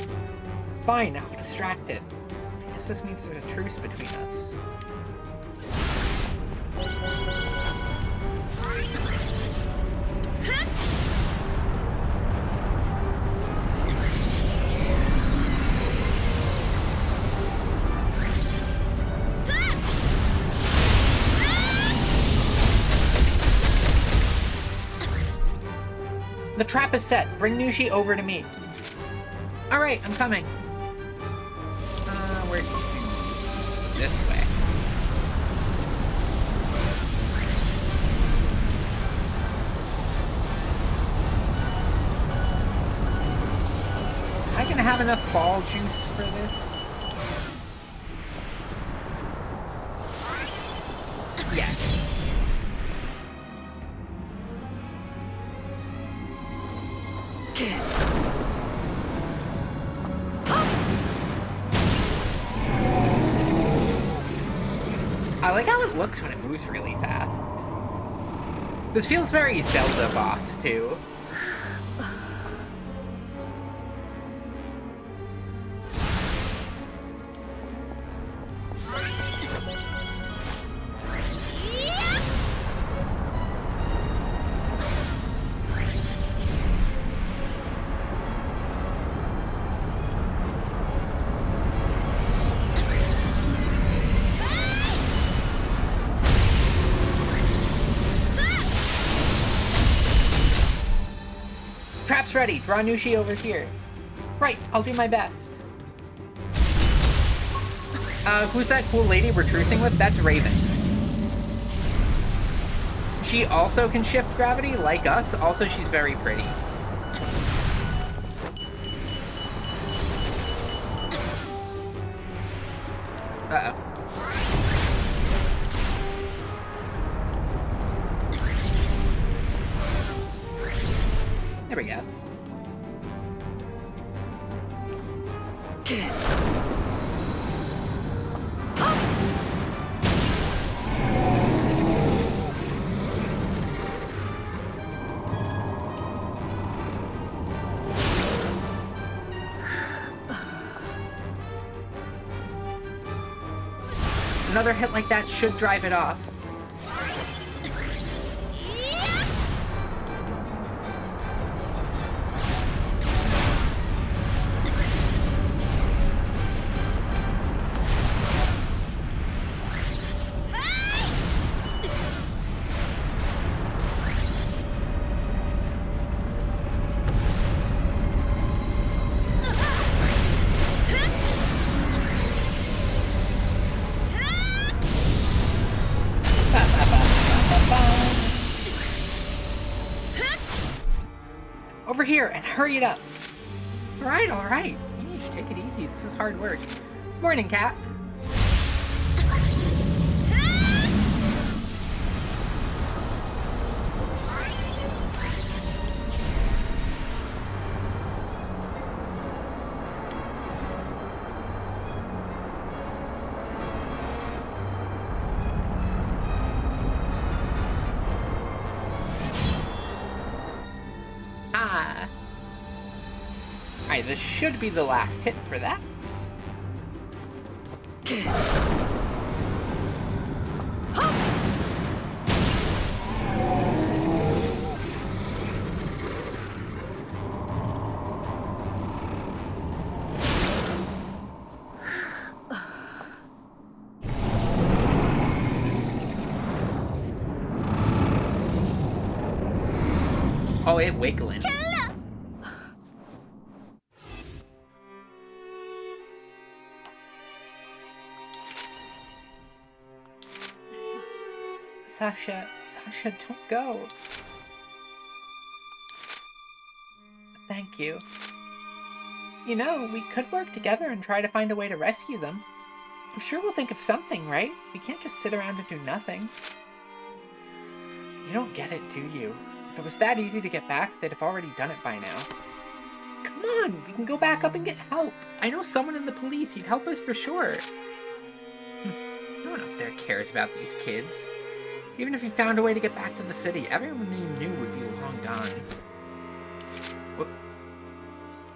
Fine, I'll distract it. I guess this means there's a truce between us. The trap is set. Bring Nushi over to me. Alright, I'm coming. Where to? This way. Am I gonna have enough ball juice for this? Yes. I like how it looks when it moves really fast. This feels very Zelda boss, too. Trap's ready. Draw Nushi over here. Right, I'll do my best. Who's that cool lady we're trucing with? That's Raven. She also can shift gravity, like us. Also, she's very pretty. Uh-oh. There we go. Another hit like that should drive it off. Over here and hurry it up. All right. You should take it easy. This is hard work. Morning, cat. Alright, this should be the last hit for that. Oh, it wiggling. Sasha, don't go. Thank you. You know, we could work together and try to find a way to rescue them. I'm sure we'll think of something, right? We can't just sit around and do nothing. You don't get it, do you? If it was that easy to get back, they'd have already done it by now. Come Come on, we can go back up and get help. I know someone in the police. He'd help us for sure. No one up there cares about these kids. Even if you found a way to get back to the city, everyone you knew would be long gone. Whoop.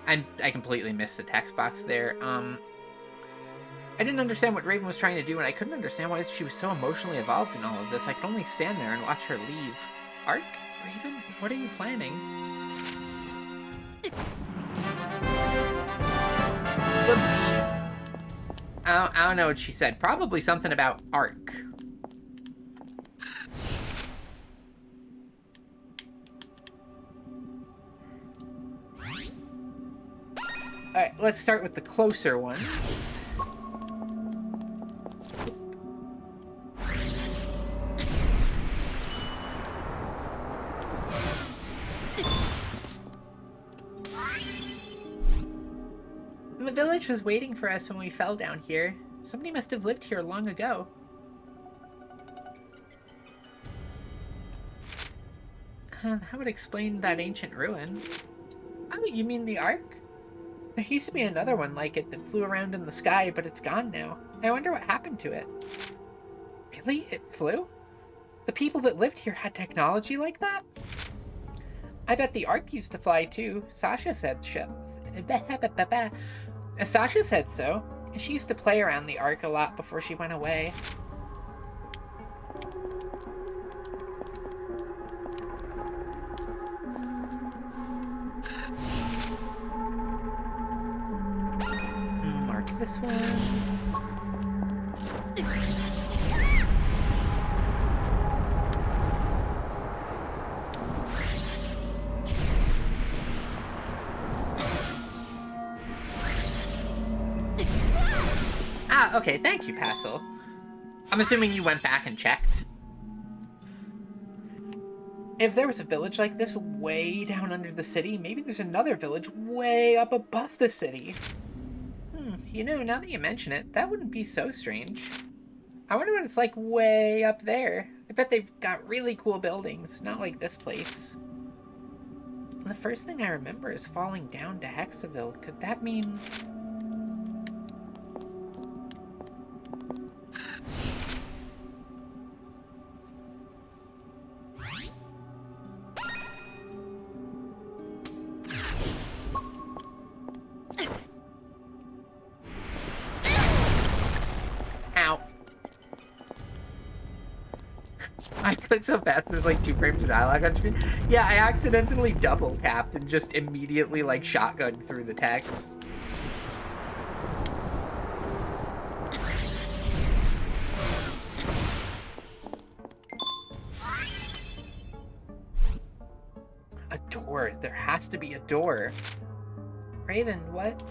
I completely missed the text box there. I didn't understand what Raven was trying to do, and I couldn't understand why she was so emotionally involved in all of this. I could only stand there and watch her leave. Ark? Raven? What are you planning? Whoopsie. I don't know what she said. Probably something about Ark. Alright, let's start with the closer ones. The village was waiting for us when we fell down here. Somebody must have lived here long ago. That would explain that ancient ruin. Oh, you mean the Ark? There used to be another one like it that flew around in the sky, but it's gone now. I wonder what happened to it. Really? It flew? The people that lived here had technology like that? I bet the Ark used to fly too. Sasha said Sasha said so. She used to play around the Ark a lot before she went away. Mark this one. Ah, okay, thank you, Passel. I'm assuming you went back and checked. If there was a village like this way down under the city, maybe there's another village way up above the city. You know, now that you mention it, that wouldn't be so strange. I wonder what it's like way up there. I bet they've got really cool buildings, not like this place. The first thing I remember is falling down to Hexaville. Could that mean... Ow. I clicked so fast there's like 2 frames of dialogue on screen. Yeah, I accidentally double tapped and just immediately like shotgunned through the text. A door. There has to be a door. Raven, what?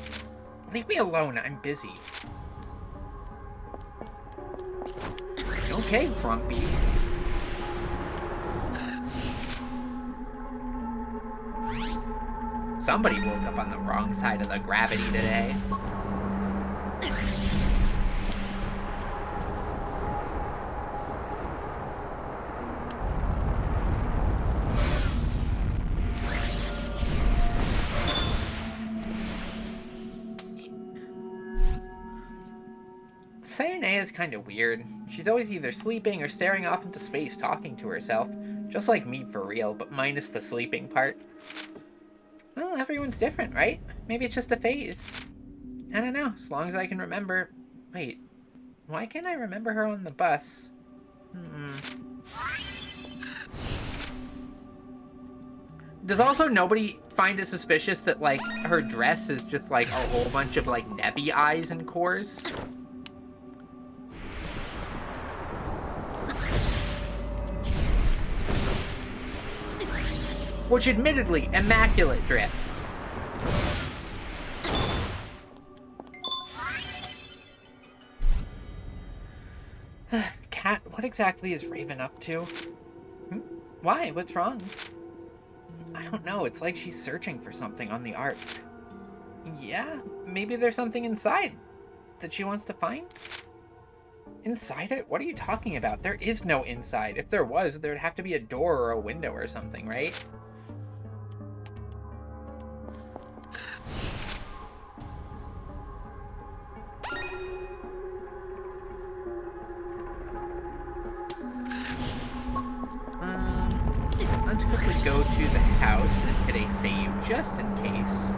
Leave me alone. I'm busy. Okay, Grumpy. Somebody woke up on the wrong side of the gravity today. Sayane is kind of weird. She's always either sleeping or staring off into space talking to herself. Just like me for real, but minus the sleeping part. Well, everyone's different, right? Maybe it's just a phase. I don't know, as long as I can remember... Wait, why can't I remember her on the bus? Does also nobody find it suspicious that, like, her dress is just, like, a whole bunch of, like, Nevi eyes and cores? Which, admittedly, immaculate drip. Cat, what exactly is Raven up to? Why? What's wrong? I don't know. It's like she's searching for something on the Ark. Yeah, maybe there's something inside that she wants to find? Inside it? What are you talking about? There is no inside. If there was, there'd have to be a door or a window or something, right? to quickly go to the house and hit a save just in case.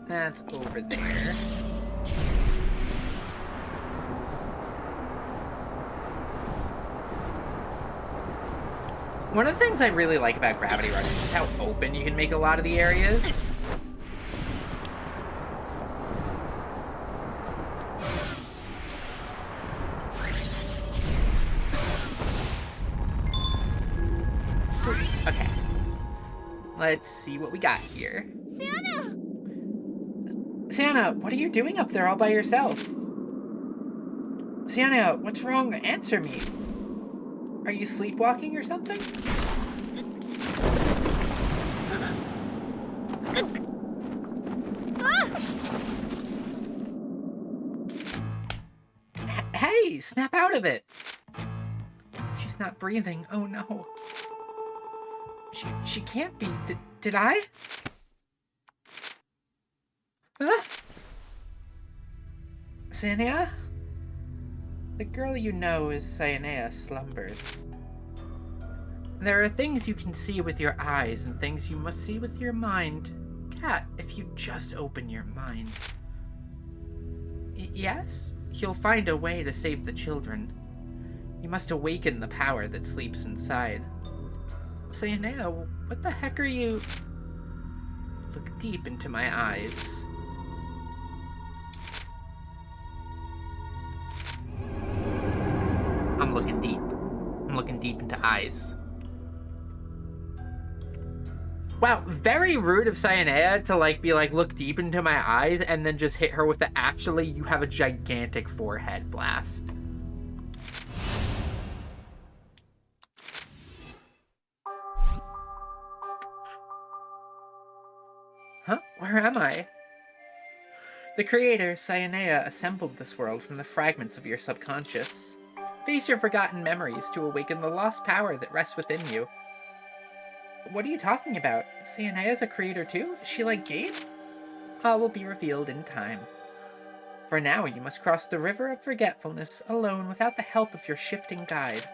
That's over there. One of the things I really like about Rravity Gush is just how open you can make a lot of the areas. Okay. Let's see what we got here. Sienna, what are you doing up there all by yourself? Sienna, what's wrong? Answer me. Are you sleepwalking or something? Hey, snap out of it. She's not breathing. Oh no. She can't be. Did I? Huh? Sienna? The girl you know is Cyanea slumbers. There are things you can see with your eyes and things you must see with your mind. Cat, if you just open your mind. Yes? You'll find a way to save the children. You must awaken the power that sleeps inside. Cyanea, what the heck are you... Look deep into my eyes. I'm looking deep. I'm looking deep into eyes. Wow, very rude of Cyanea to be like, look deep into my eyes and then just hit her with the actually, you have a gigantic forehead blast. Huh? Where am I? The creator, Cyanea, assembled this world from the fragments of your subconscious. Face your forgotten memories to awaken the lost power that rests within you. What are you talking about? Cyanea's a creator too? Is she like Gabe? All will be revealed in time. For now, you must cross the river of forgetfulness alone without the help of your shifting guide.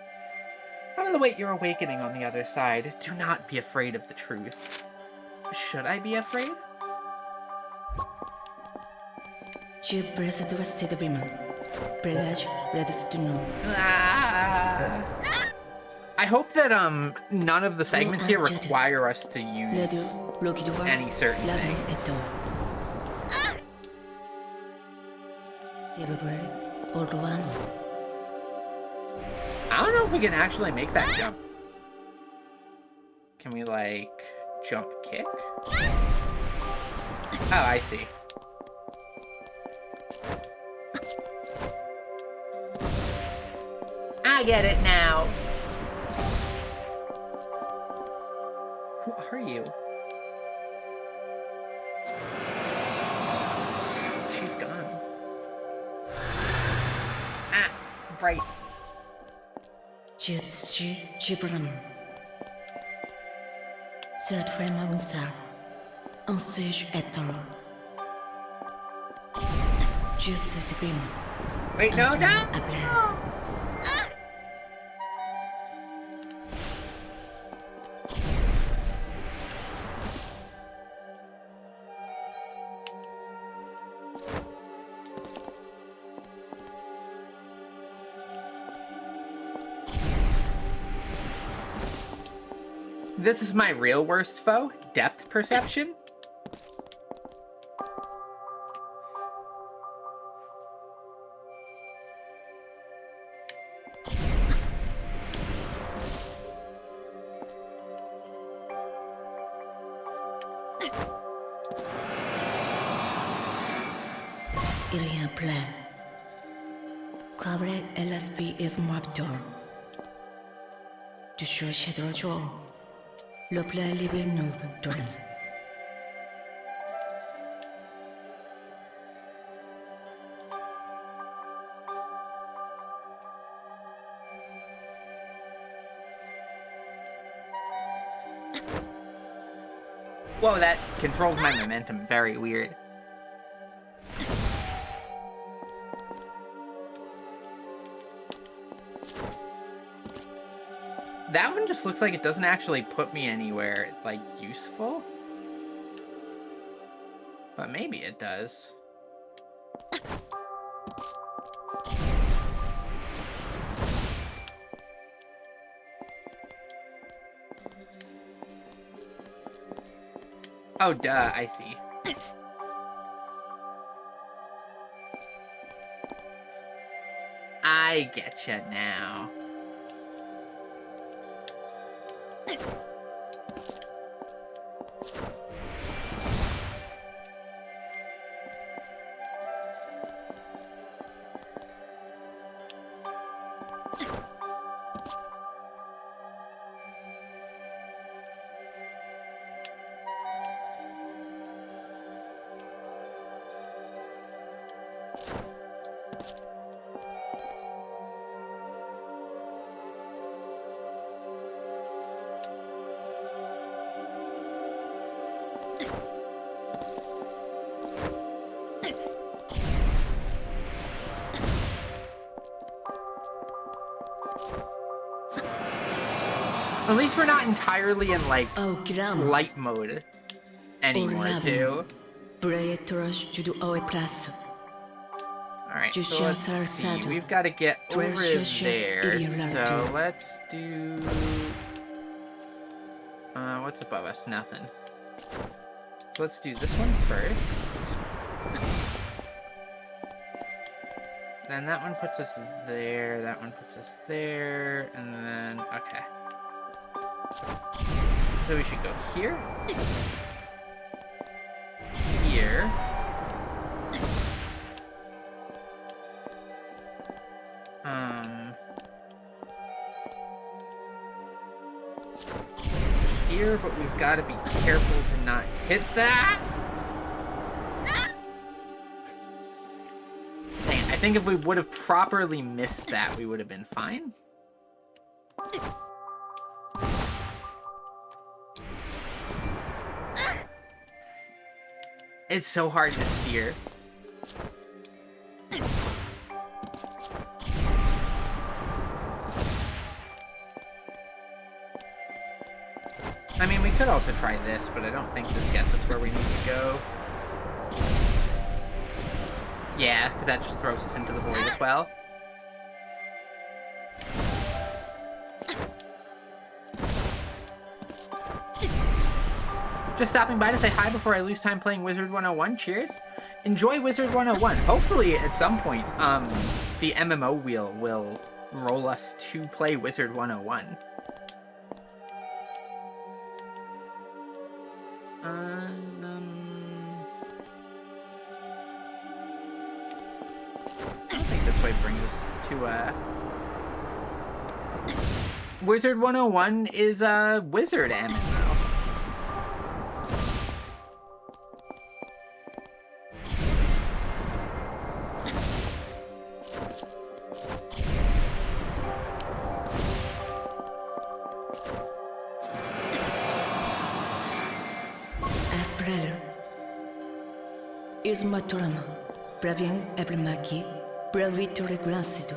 I will await your awakening on the other side. Do not be afraid of the truth. Should I be afraid? I hope that none of the segments here require us to use any certain things. I don't know if we can actually make that jump. Can we jump kick? Oh, I see. I get it now. Who are you? She's gone. Ah, right. Je suis Gibram. Sur vraiment un sar. Un siège étonnant. Je sais bien. Wait, no, no! This is my real worst foe, depth perception. il y a un plan. Cabre LSP is Maptor. Du chercher de jour. Le plan libre nous donne. Whoa, that controlled my momentum very weird. That one just looks like it doesn't actually put me anywhere, like, useful. But maybe it does. Oh, duh, I see. I getcha now. At least we're not entirely in, like, light mode anymore, too. Alright, so let's see. We've got to get over there. So let's do... what's above us? Nothing. So let's do this one first. Then that one puts us there, that one puts us there, and then... okay. So we should go here. Here. Here, but we've got to be careful to not hit that. Dang, I think if we would have properly missed that, we would have been fine. It's so hard to steer. I mean, we could also try this, but I don't think this gets us where we need to go. Yeah, because that just throws us into the void as well. Just stopping by to say hi before I lose time playing Wizard 101. Cheers. Enjoy Wizard 101. Hopefully, at some point, the MMO wheel will roll us to play Wizard 101. I don't think this way brings us to, Wizard 101 is a Wizard MMO. Maturama, Bravian Eblemaki, Bravito Reglancido.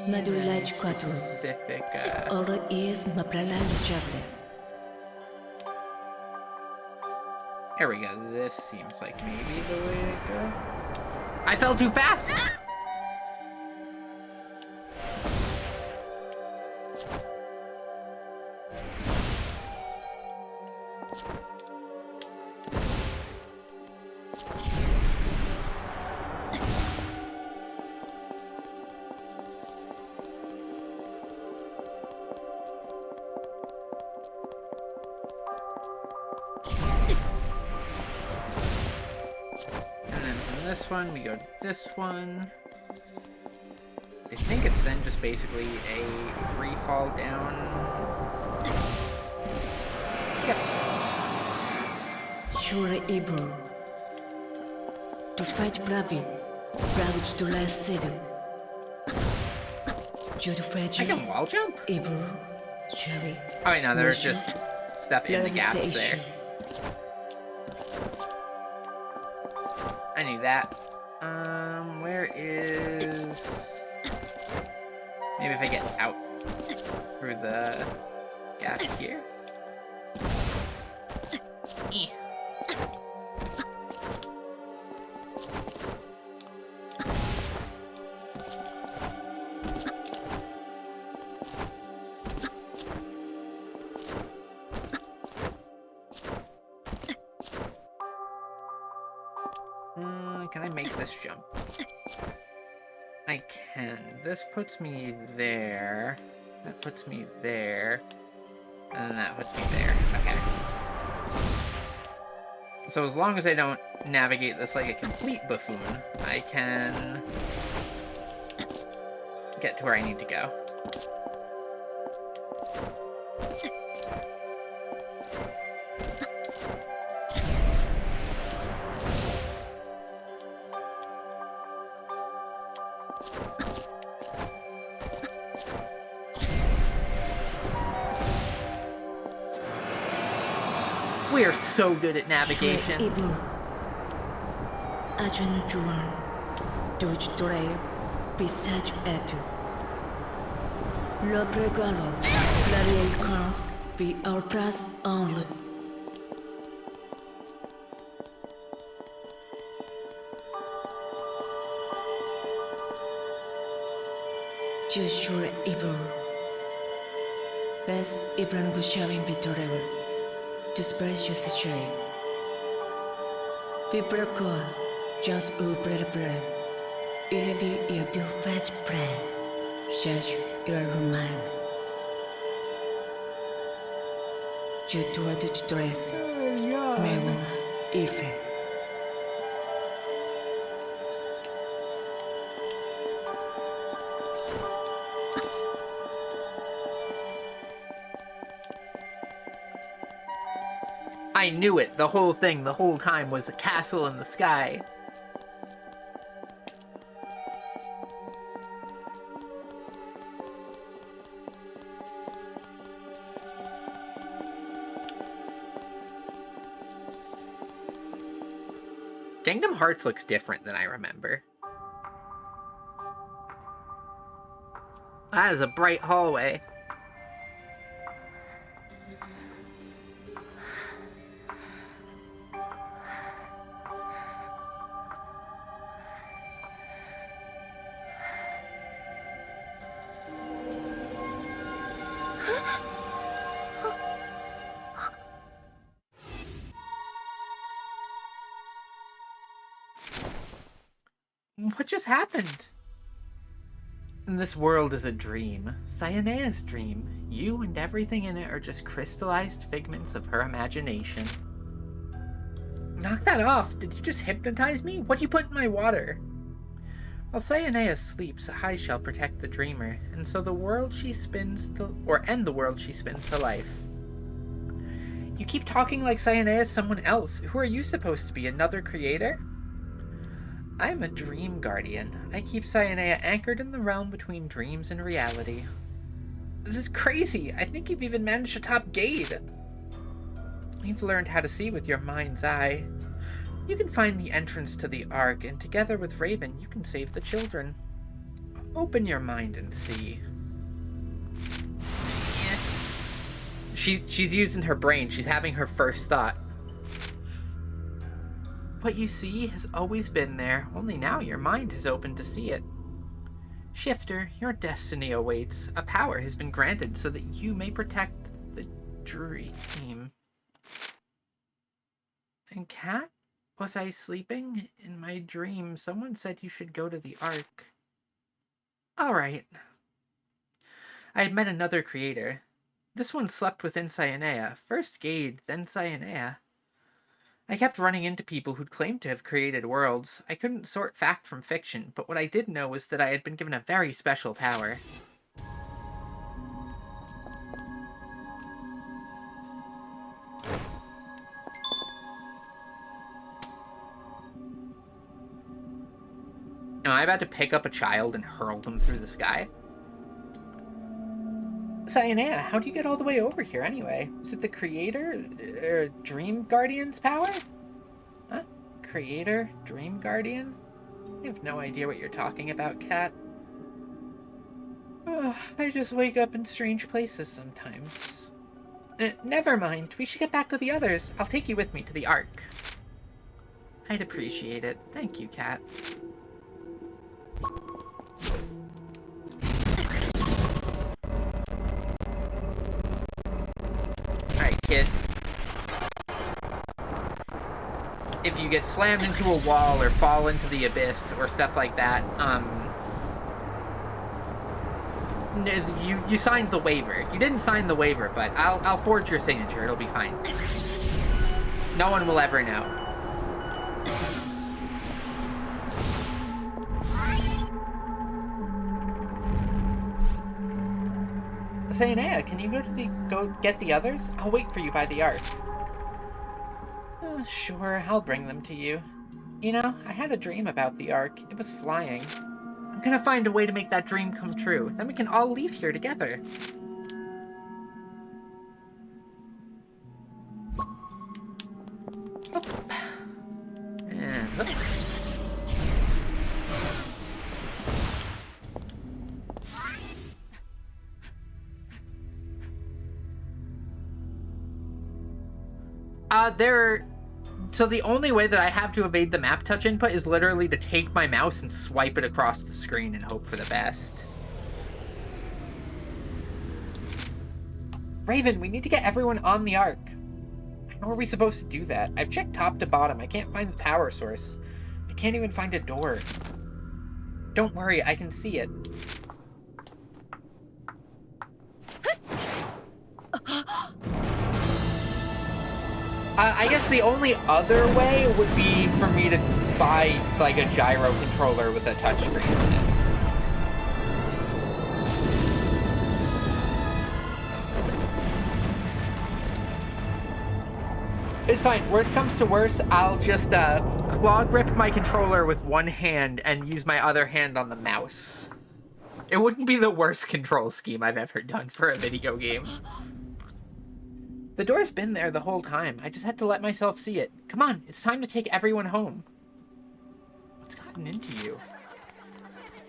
Madulaj Quattro. Specific. Ora is Maprala Chable. Here we go. This seems like maybe the way to go. I fell too fast! one, we go to this one. I think it's then just basically a free fall down. Yep. You are able to fight bravi, bravo to last city. You're I fragile, can wall jump? able, cherry. Oh wait, no, there's Monsieur, just stuff in the gaps there. I knew that. Where is... Maybe if I get out through the gap here? Eh. Can I make this jump? I can. This puts me there. That puts me there. And then that puts me there. Okay. So as long as I don't navigate this like a complete buffoon, I can get to where I need to go. We are so good at navigation. Able. Agent Juan, Dodge Drive, Pisage Etu. Le Pregalo, Clarier Cars, be our price only. Just your able. Let's Ibran Gushavin Vitoreva. To spread your situation. People call just a bread. Il a vu il do fat bread. Just your mind. Je dois te dresser. Mais bon, il fait. I knew it. The whole thing, the whole time, was a castle in the sky. Kingdom Hearts looks different than I remember. That is a bright hallway. What just happened? This world is a dream. Cyanea's dream. You and everything in it are just crystallized figments of her imagination. Knock that off. Did you just hypnotize me? What'd you put in my water? While Cyanea sleeps, I shall protect the dreamer, and so the world she spins to... or end the world she spins to life. You keep talking like Cyanea is someone else. Who are you supposed to be? Another creator? I am a dream guardian. I keep Cyanea anchored in the realm between dreams and reality. This is crazy. I think you've even managed to top Gade. You've learned how to see with your mind's eye. You can find the entrance to the Ark, and together with Raven, you can save the children. Open your mind and see. She's using her brain. She's having her first thought. What you see has always been there, only now your mind has opened to see it. Shifter, your destiny awaits. A power has been granted so that you may protect the dream. And Cat? Was I sleeping? In my dream, someone said you should go to the Ark. Alright. I had met another creator. This one slept within Cyanea. First Gade, then Cyanea. I kept running into people who'd claimed to have created worlds. I couldn't sort fact from fiction, but what I did know was that I had been given a very special power. Am I about to pick up a child and hurl them through the sky? Cyanea, how do you get all the way over here anyway? Is it the Creator, or Dream Guardian's power? Huh? Creator? Dream Guardian? I have no idea what you're talking about, Cat. I just wake up in strange places sometimes. Never mind. We should get back to the others. I'll take you with me to the Ark. I'd appreciate it. Thank you, Cat. Alright, kid. If you get slammed into a wall or fall into the abyss or stuff like that, you signed the waiver. You didn't sign the waiver, but I'll forge your signature. It'll be fine. No one will ever know. Cyanea, can you go get the others? I'll wait for you by the Ark. Sure, I'll bring them to you. You know, I had a dream about the Ark. It was flying. I'm gonna find a way to make that dream come true. Then we can all leave here together. Oop. And look. So the only way that I have to evade the map touch input is literally to take my mouse and swipe it across the screen and hope for the best. Raven, we need to get everyone on the Ark. How are we supposed to do that? I've checked top to bottom. I can't find the power source. I can't even find a door. Don't worry, I can see it. I guess the only other way would be for me to buy, like, a gyro controller with a touchscreen on it. It's fine. Worst comes to worst, I'll just claw grip my controller with one hand and use my other hand on the mouse. It wouldn't be the worst control scheme I've ever done for a video game. The door's been there the whole time. I just had to let myself see it. Come on, it's time to take everyone home. What's gotten into you?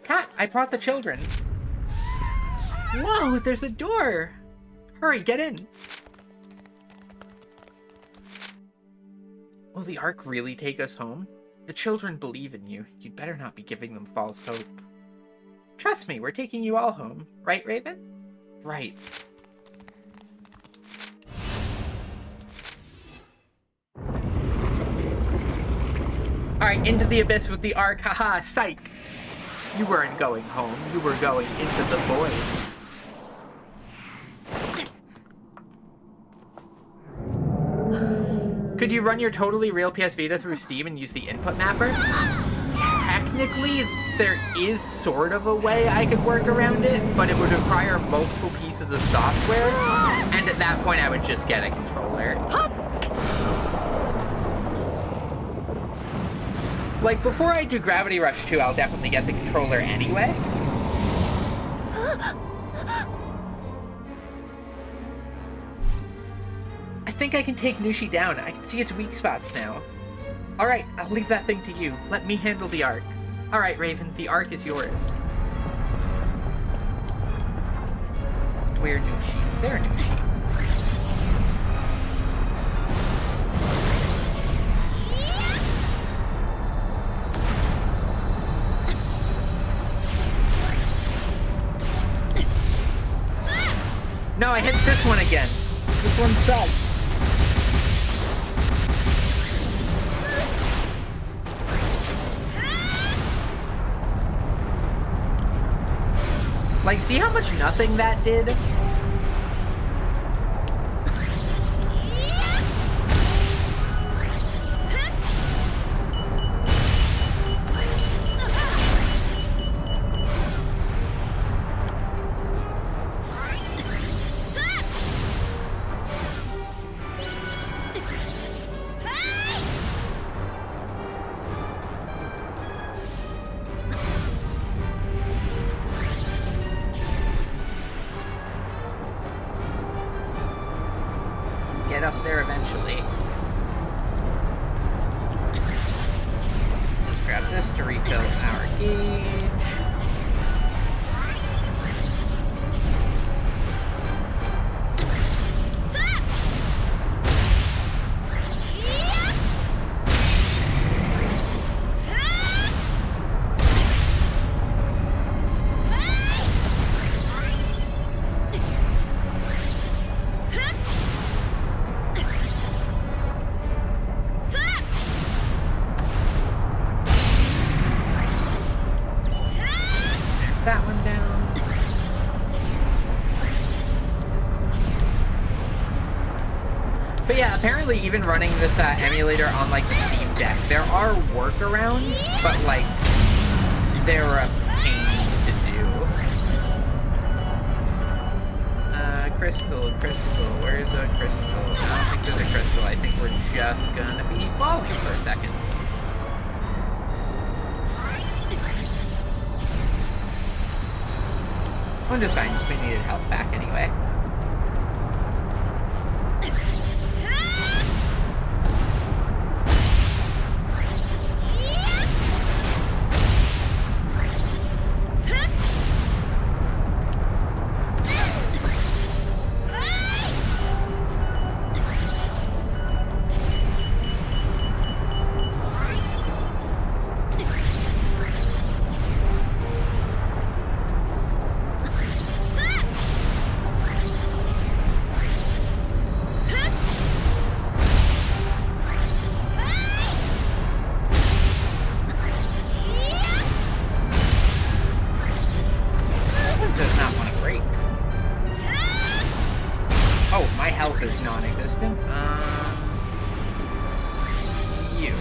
Cat, I brought the children. Whoa, there's a door. Hurry, get in. Will the Ark really take us home? The children believe in you. You'd better not be giving them false hope. Trust me, we're taking you all home. Right, Raven? Right. Alright, into the abyss with the Ark. Haha, psych. You weren't going home. You were going into the void. Could you run your totally real PS Vita through Steam and use the input mapper? Technically, there is sort of a way I could work around it, but it would require multiple pieces of software, and at that point I would just get a controller. Like, before I do Rravity Gush 2, I'll definitely get the controller anyway. I think I can take Nushi down. I can see its weak spots now. Alright, I'll leave that thing to you. Let me handle the Ark. Alright, Raven, the Ark is yours. Where Nushi? There, Nushi. No, I hit this one again. This one sucks. Like, see how much nothing that did? get up there eventually. Let's grab this to refill our gauge. That one down. But yeah, apparently even running this emulator on like the Steam Deck, there are workarounds, but like they're a pain to do. Crystal, where's a crystal? I don't think there's a crystal. I think we're just gonna be falling for a second. I'm just fine, we needed health back anyway. Does not want to break. Oh, my health is non-existent. You.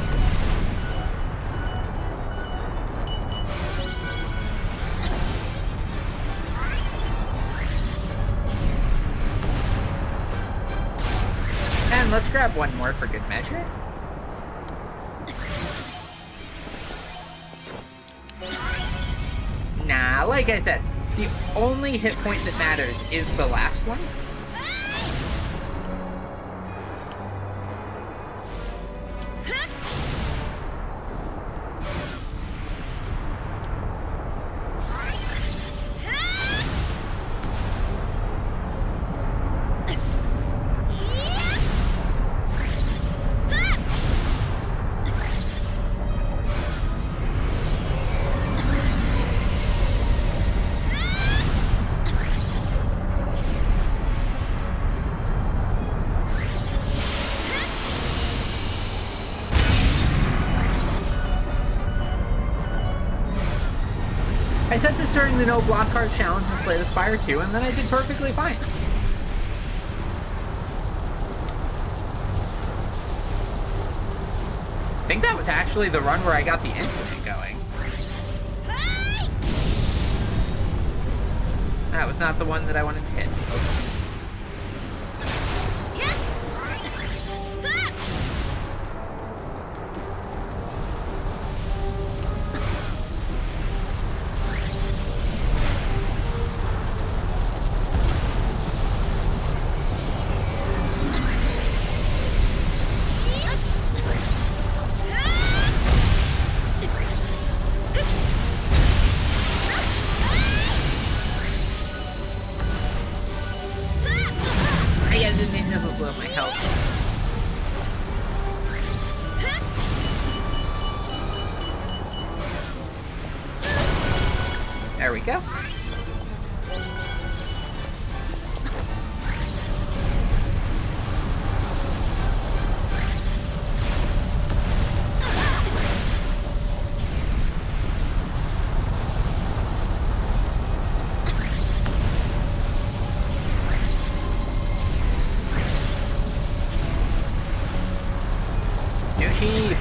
And let's grab one more for good measure. Nah, like I said, the only hit point that matters is the last one. I said this during the No Block Card Challenge in Slay the Spire 2, and then I did perfectly fine. I think that was actually the run where I got the infinite going. That was not the one that I wanted to hit. Okay. I didn't need to blow my health. There we go.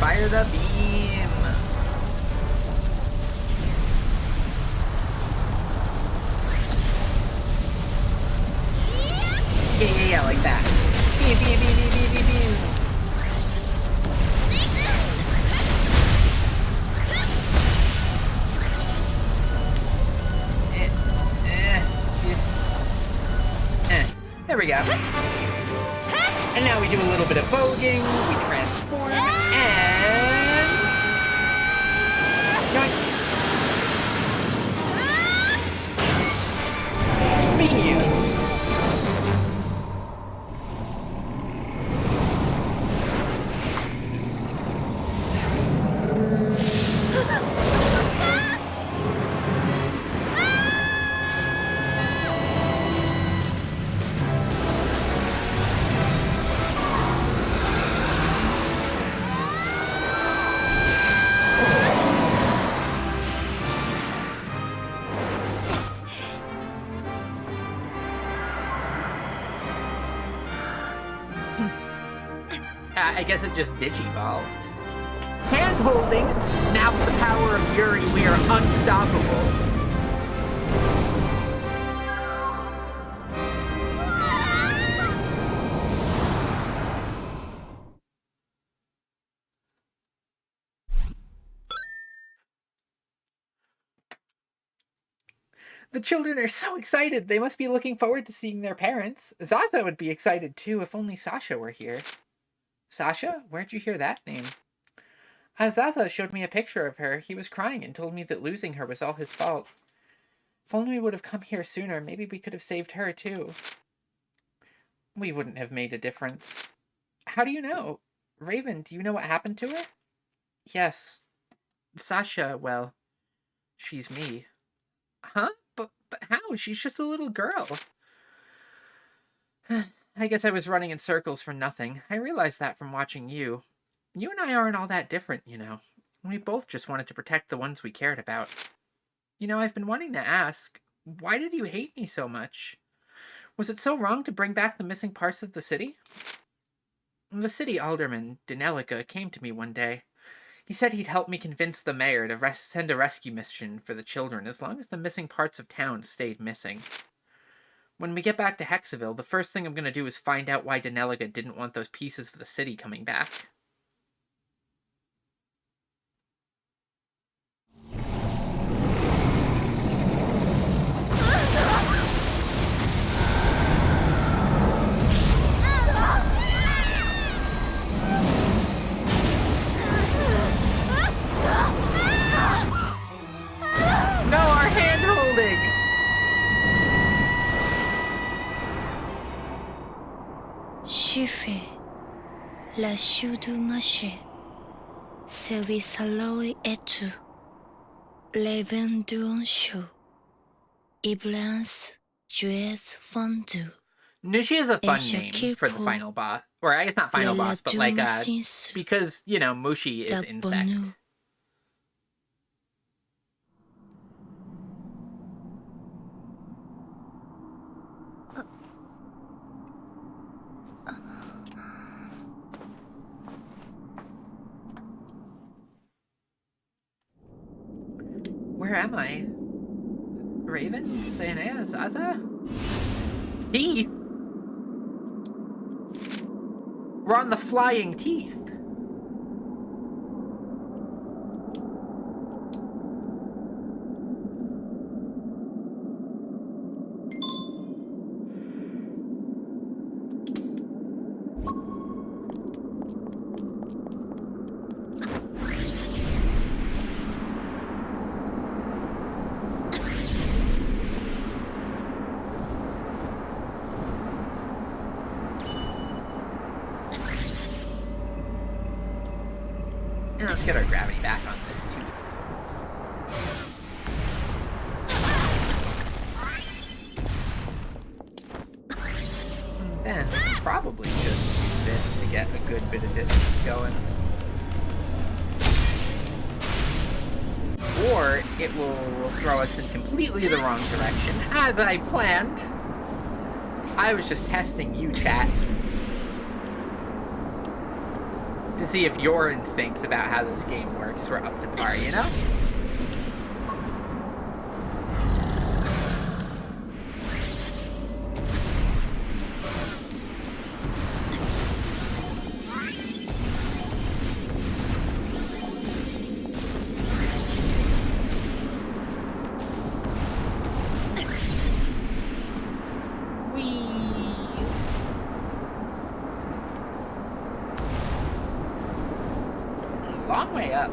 Fire the beam! Yeah, like that. Beam, beam, beam, beam, beam, beam, beam. There we go. And now we do a little bit of voguing, we transform, and... Yoink! Speed! I guess it just digivolved. Hand-holding! Now with the power of Yuri, we are unstoppable. The children are so excited. They must be looking forward to seeing their parents. Zaza would be excited too if only Sasha were here. Sasha? Where'd you hear that name? Zaza showed me a picture of her. He was crying and told me that losing her was all his fault. If only we would have come here sooner, maybe we could have saved her too. We wouldn't have made a difference. How do you know? Raven, do you know what happened to her? Yes. Sasha, well, she's me. Huh? But how? She's just a little girl. I guess I was running in circles for nothing. I realized that from watching you. You and I aren't all that different, you know. We both just wanted to protect the ones we cared about. You know, I've been wanting to ask, why did you hate me so much? Was it so wrong to bring back the missing parts of the city? The city alderman, Denelica, came to me one day. He said he'd help me convince the mayor to send a rescue mission for the children as long as the missing parts of town stayed missing. When we get back to Hexaville, the first thing I'm going to do is find out why Denelica didn't want those pieces of the city coming back. No, our hand-holding! Je fais la chou du marché, service à l'eau et tout, les vins d'un chaud, et blanche, joueuse fondue. Nushi is a fun name for the final boss. Or I guess not final boss, but like, because, you know, Mushi is insect. Where am I? Raven? Sayanea? Zaza? Teeth? We're on the flying teeth. And let's get our gravity back on this tooth. And then probably just use this to get a good bit of distance going. Or it will throw us in completely the wrong direction, as I planned. I was just testing you, chat. To see if your instincts about how this game works were up to par, you know? long way up.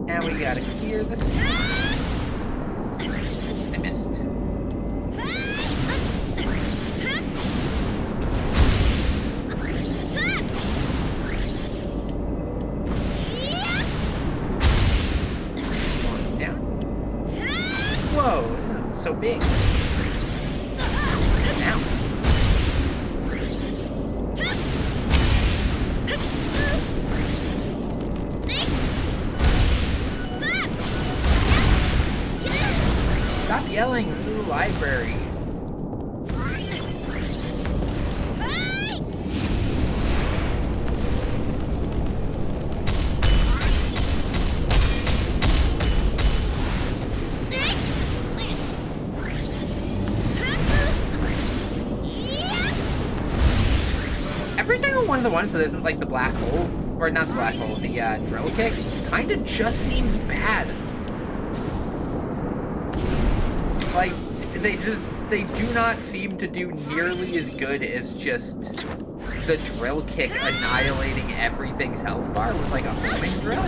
Now we gotta clear this. I missed. Going down. Whoa, so big. Now. Stop yelling, Blue Library. Every single one of the ones that isn't like the black hole, or not the black hole, the drill kick, kind of just seems bad. Like, they do not seem to do nearly as good as just the drill kick annihilating everything's health bar with like a homing drill.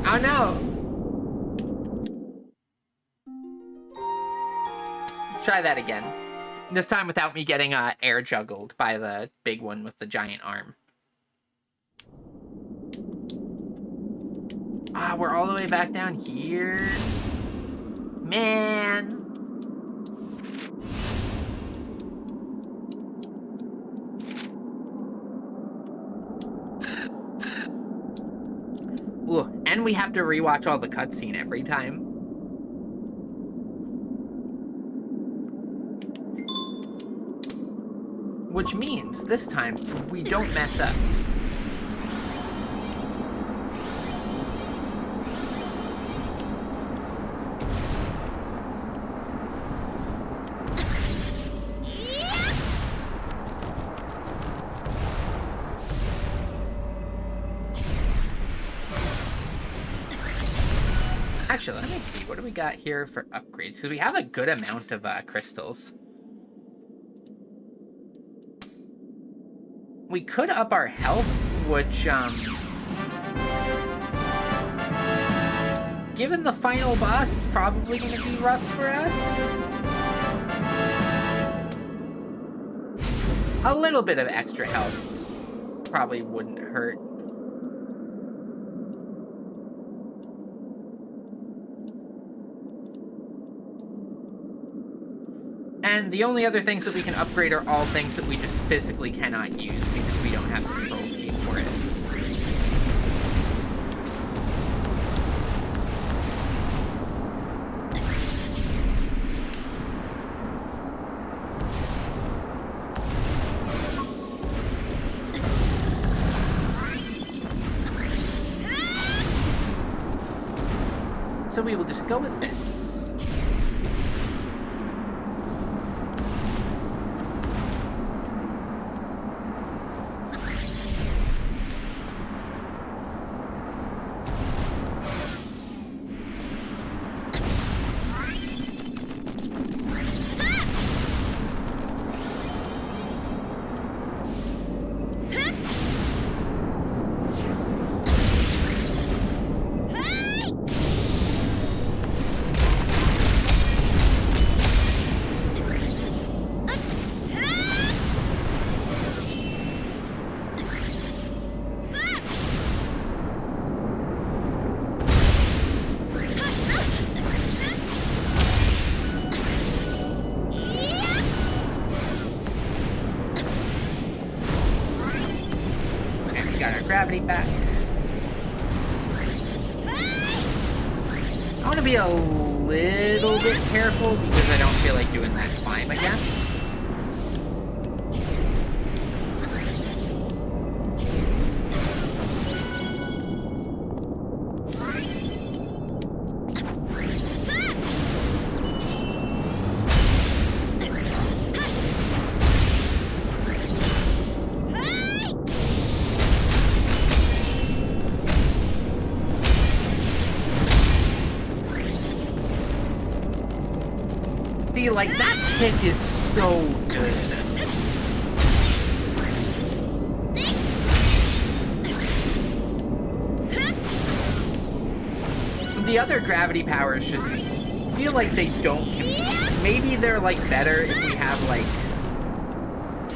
Oh no! Let's try that again. This time without me getting air juggled by the big one with the giant arm. Ah, we're all the way back down here. Man. Ooh, and we have to rewatch all the cutscene every time. Which means, this time, we don't mess up. Actually, let me see. What do we got here for upgrades? Because we have a good amount of crystals. We could up our health, which, given the final boss, is probably going to be rough for us. A little bit of extra health probably wouldn't hurt. And the only other things that we can upgrade are all things that we just physically cannot use because we don't have the control scheme for it. So we will just go with this. Gravity back. I want to be a little bit careful because I don't feel like doing that climb again. See, like, that kick is so good. The other gravity powers just feel like they don't compete. Maybe they're, like, better if we have, like,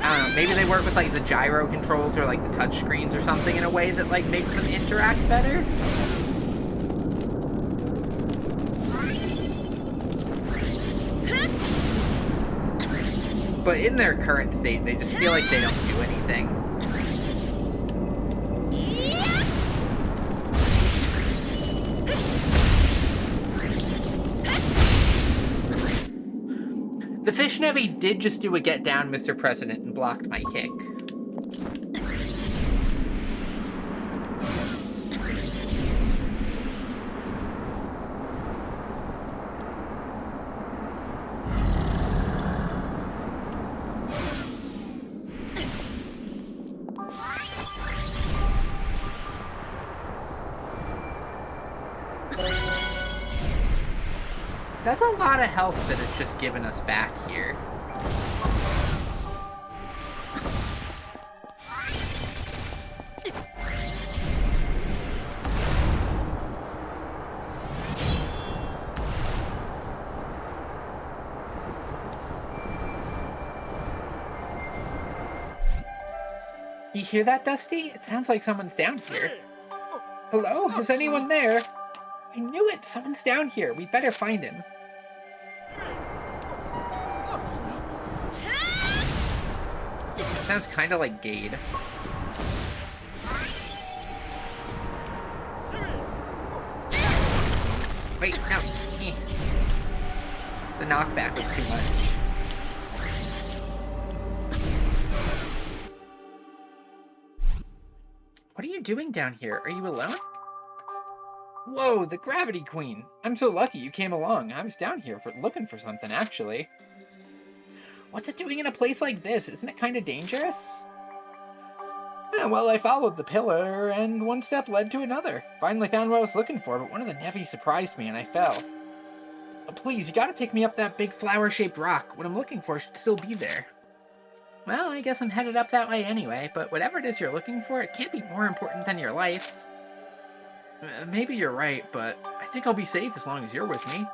I don't know, maybe they work with, like, the gyro controls or, like, the touch screens or something in a way that, like, makes them interact better. But in their current state, they just feel like they don't do anything. The fish Nevi did just do a get down, Mr. President, and blocked my kick. That's a lot of health that it's just given us back here. You hear that, Dusty? It sounds like someone's down here. Hello? Is anyone there? I knew it! Someone's down here. We'd better find him. Sounds kind of like Gade. Wait, no. The knockback was too much. What are you doing down here? Are you alone? Whoa, the Gravity Queen! I'm so lucky you came along. I was down here looking for something, actually. What's it doing in a place like this? Isn't it kind of dangerous? Yeah, well, I followed the pillar, and one step led to another. Finally found what I was looking for, but one of the Nevi surprised me, and I fell. Please, you gotta take me up that big flower-shaped rock. What I'm looking for should still be there. Well, I guess I'm headed up that way anyway, but whatever it is you're looking for, it can't be more important than your life. Maybe you're right, but I think I'll be safe as long as you're with me.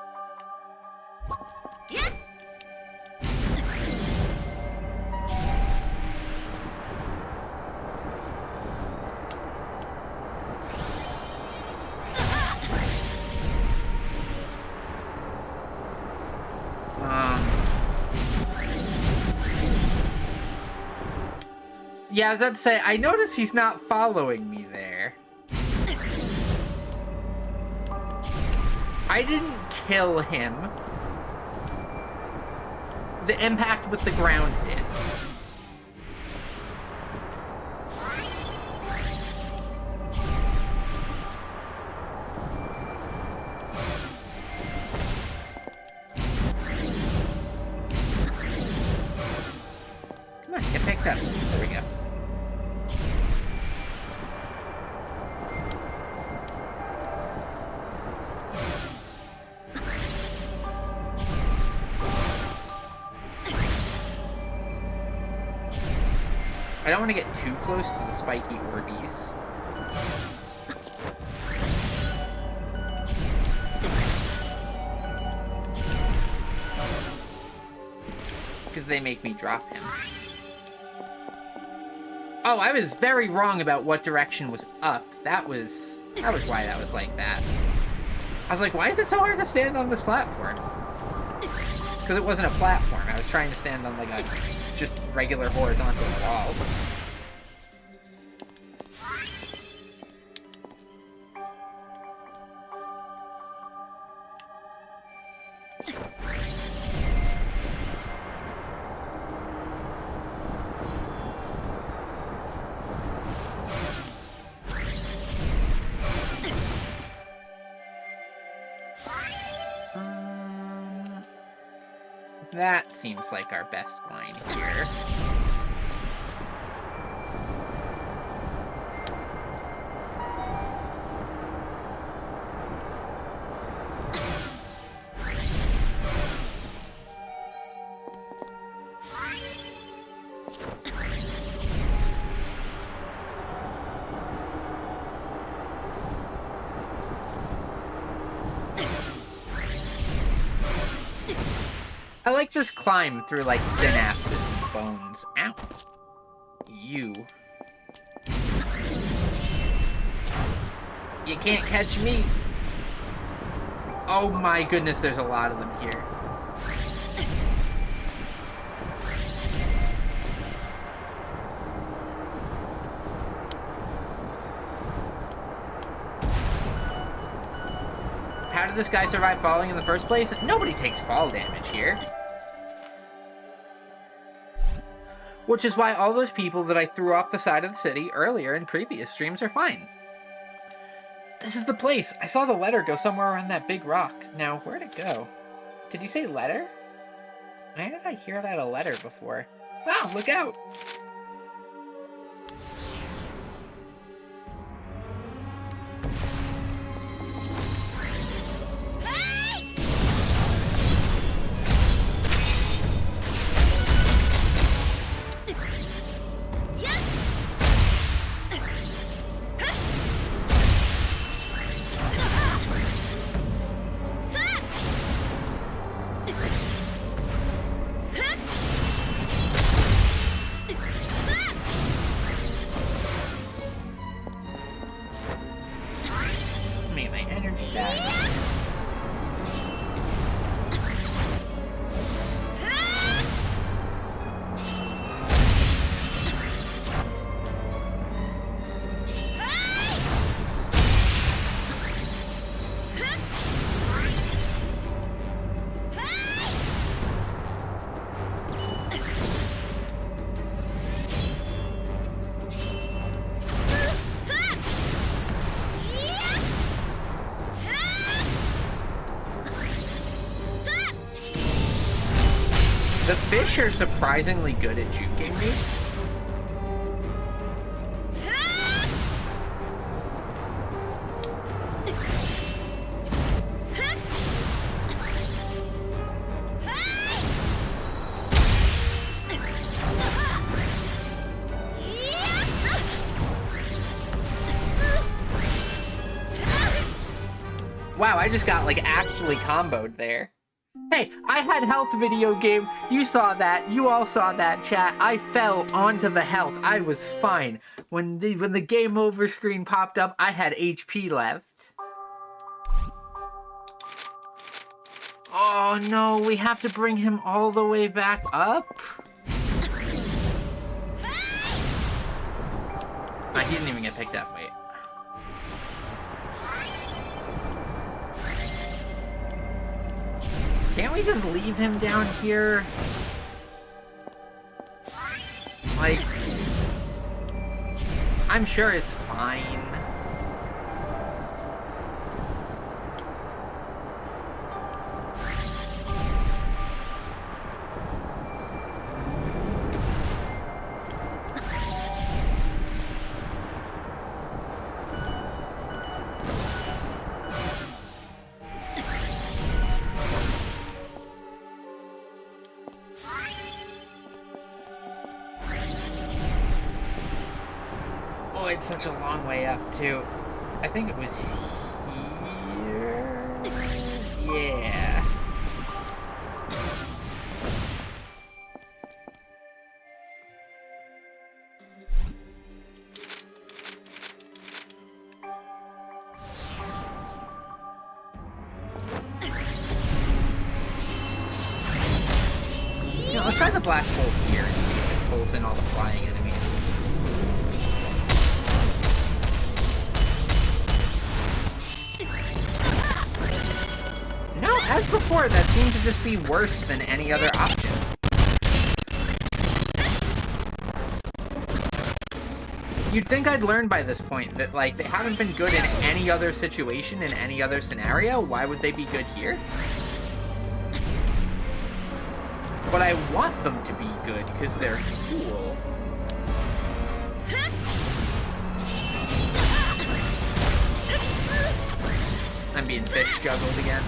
Yeah, I was about to say, I notice he's not following me there. I didn't kill him. The impact with the ground did. Come on, get picked up. There we go. I don't want to get too close to the spiky Orbeez. Because they make me drop him. Oh, I was very wrong about what direction was up. That was why that was like that. I was like, why is it so hard to stand on this platform? Because it wasn't a platform. I was trying to stand on like a just regular horizontal wall. That seems like our best line here. I like this climb through, like, synapses and bones. Ow. You. You can't catch me. Oh my goodness, there's a lot of them here. How did this guy survive falling in the first place? Nobody takes fall damage here. Which is why all those people that I threw off the side of the city earlier in previous streams are fine. This is the place. I saw the letter go somewhere around that big rock. Now, where'd it go? Did you say letter? Why did I hear that a letter before? Wow, look out! The fish are surprisingly good at juking me. Wow, I just got, like, actually comboed there. Hey, I had health video game. You saw that. You all saw that, chat. I fell onto the health. I was fine. When the game over screen popped up, I had HP left. Oh no, we have to bring him all the way back up? He didn't even get picked up. Wait. Can't we just leave him down here? Like, I'm sure it's fine. Oh, it's such a long way up, too. I think it was here. Yeah. You know, let's try the black bolt here and see if it pulls in all the flying enemies. No, as before, that seemed to just be worse than any other option. You'd think I'd learn by this point that, like, they haven't been good in any other situation, in any other scenario. Why would they be good here? But I want them to be good, because they're cool. I'm being fish juggled again.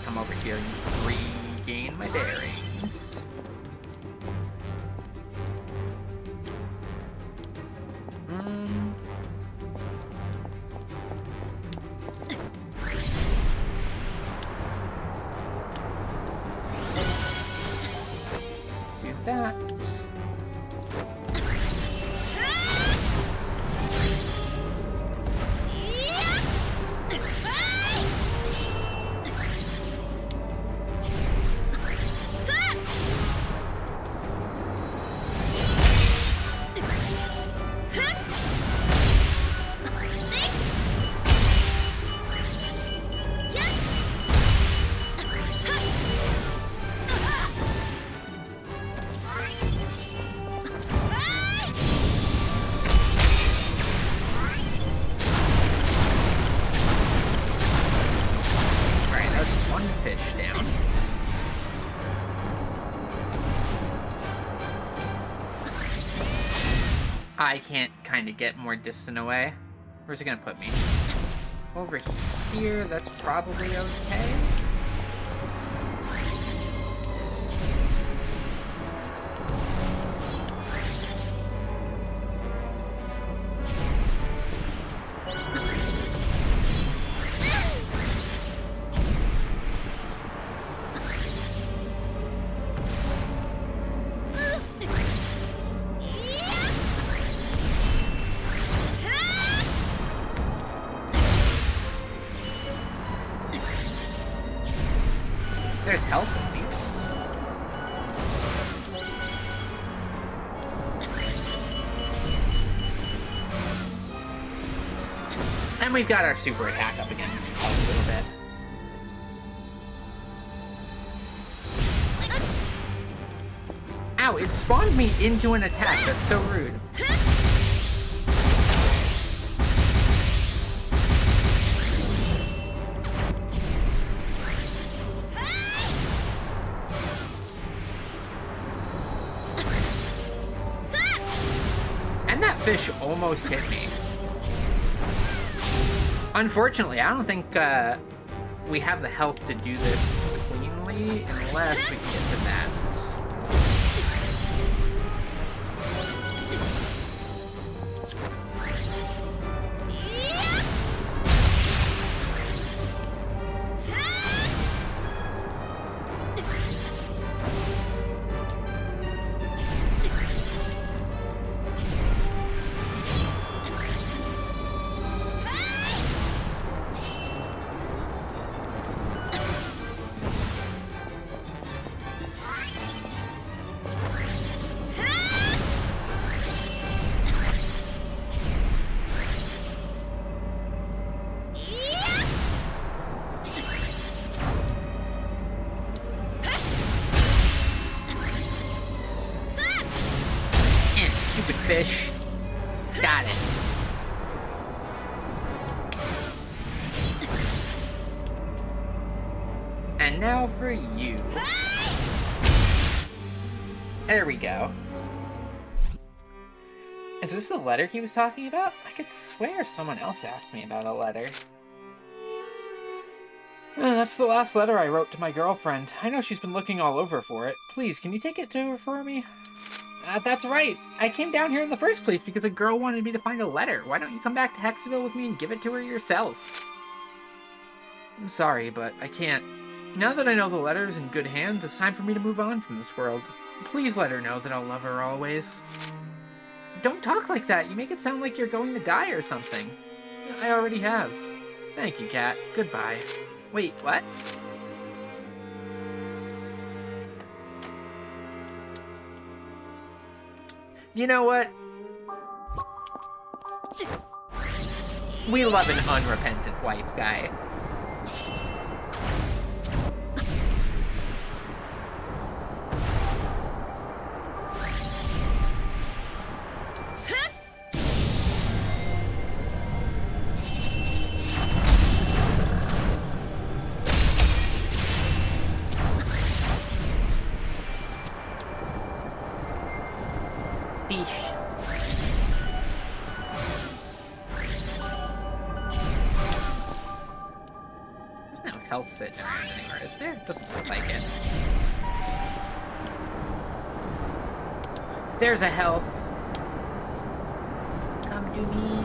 Come over here and regain my bearings. that? Alright, that's one fish down. I can't kind of get more distant away. Where's it gonna put me? Over here, that's probably okay. There's health at least. And we've got our super attack up again, which should help a little bit. Ow, it spawned me into an attack. That's so rude. Fish almost hit me. Unfortunately, I don't think we have the health to do this cleanly unless we can get to that. Fish. Got it. And now for you. There we go. Is this the letter he was talking about? I could swear someone else asked me about a letter. That's the last letter I wrote to my girlfriend. I know she's been looking all over for it. Please, can you take it to her for me? That's right. I came down here in the first place because a girl wanted me to find a letter. Why don't you come back to Hexaville with me and give it to her yourself? I'm sorry, but I can't. Now that I know the letter is in good hands, it's time for me to move on from this world. Please let her know that I'll love her always. Don't talk like that. You make it sound like you're going to die or something. I already have. Thank you, Kat. Goodbye. Wait, what? You know what? We love an unrepentant wife guy. Health sitting around anywhere, is there? Doesn't look like it. There's a health. Come to me.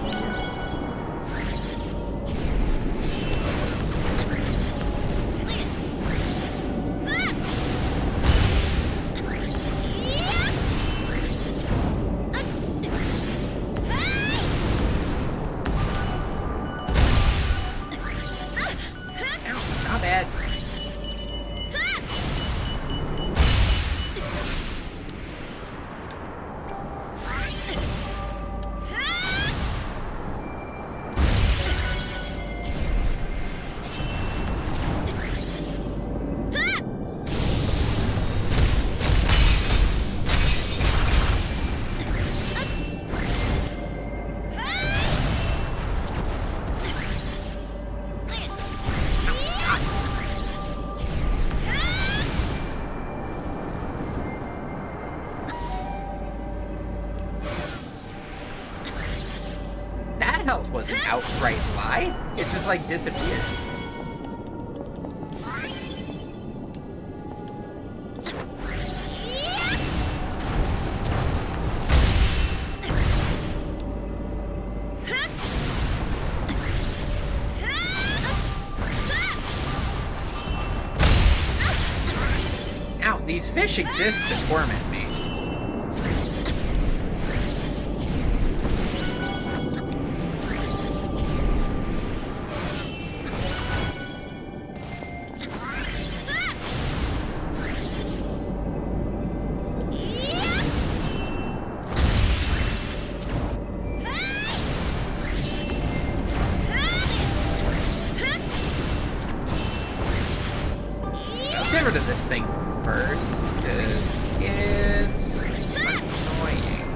health was an outright lie. It just, like, disappeared. Now, these fish exist to torment me. Get rid of this thing first, because it's annoying.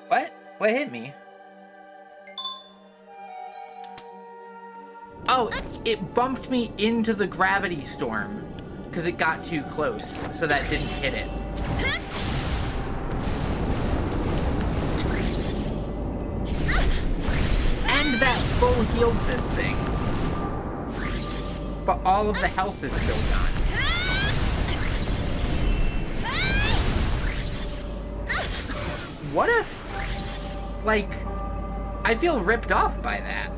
What? What hit me? Oh, it bumped me into the gravity storm, because it got too close, so that didn't hit it. And that full healed this thing. But all of the health is still gone. What if, like, I feel ripped off by that.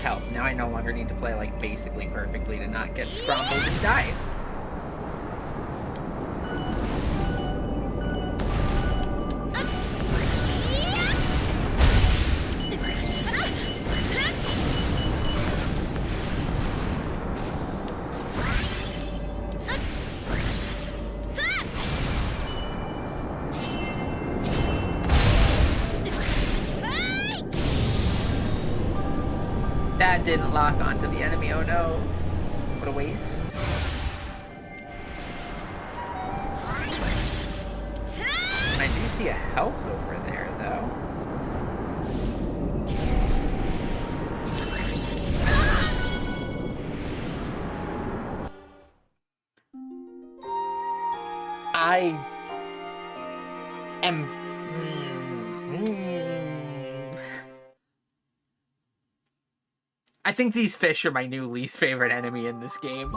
Health. Now I no longer need to play, like, basically perfectly to not get scrambled and die. That didn't lock onto the enemy, oh no. What a waste. I do see a health over there, though. I am... I think these fish are my new least favorite enemy in this game.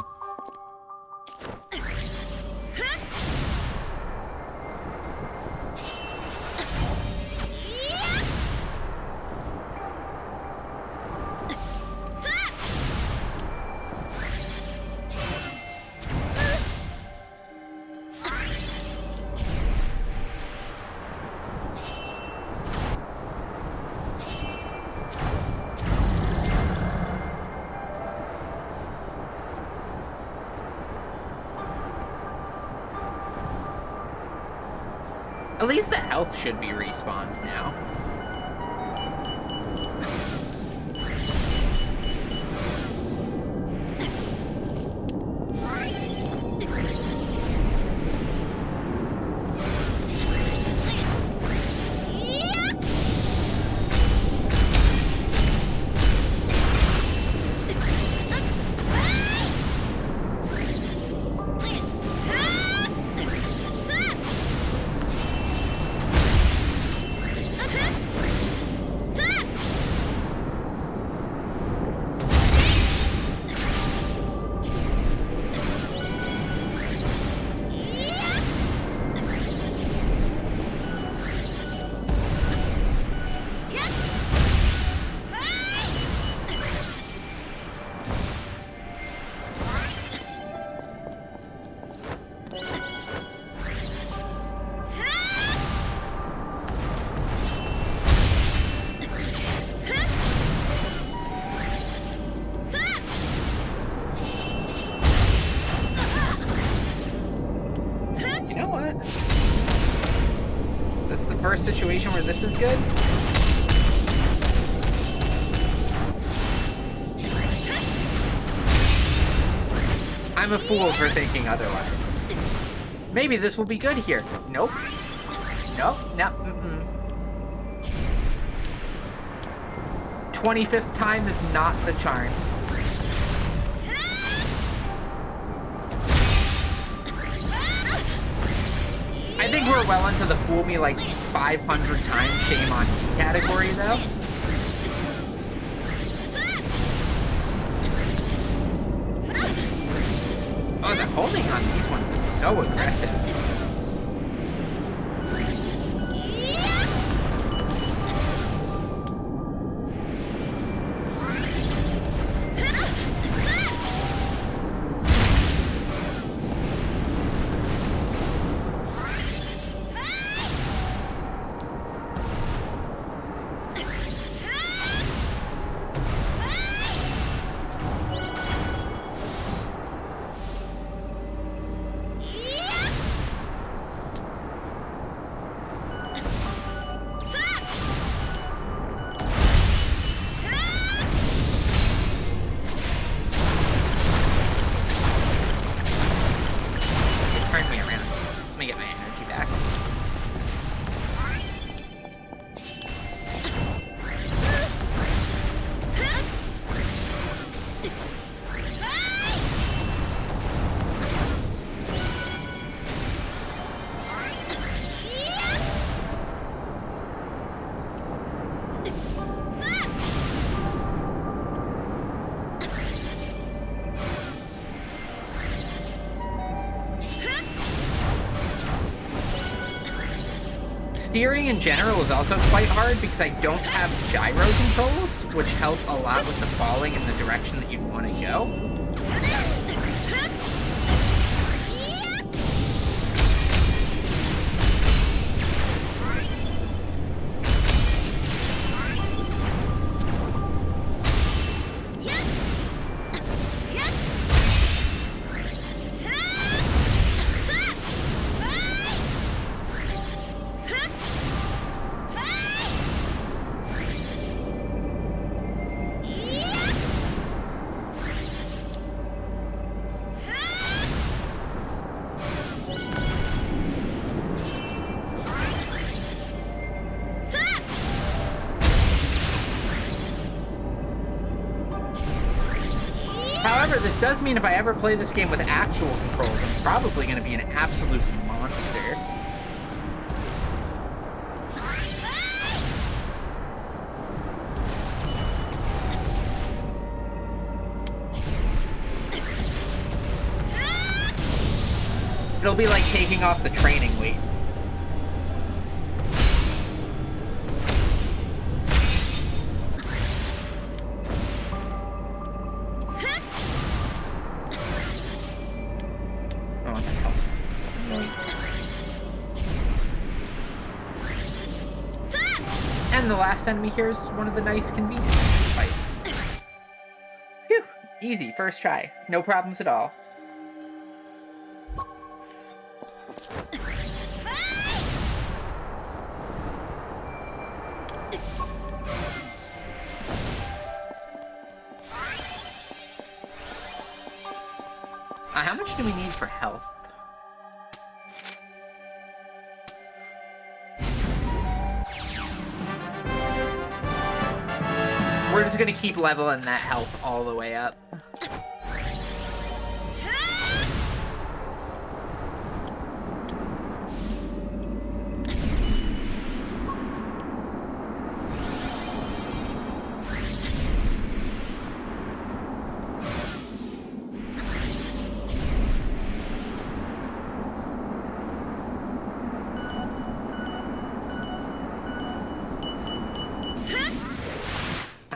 At least the health should be respawned now. ever a situation where this is good? I'm a fool for thinking otherwise. Maybe this will be good here. Nope. Nope. No. 25th time is not the charm. I think we're well into the fool me like 500 times shame on me category though. Oh, the holding on these ones is so aggressive. Turn me around. Let me get my energy back. Steering in general is also quite hard because I don't have gyro controls, which help a lot with the falling in the direction that you'd want to go. However, this does mean if I ever play this game with actual controls, I'm probably going to be an absolute monster. It'll be like taking off the training weights. Oh, what the hell? And the last enemy here is one of the nice conveniences of the fight. Phew! Easy, first try. No problems at all. How much do we need for health? We're just gonna keep leveling that health all the way up.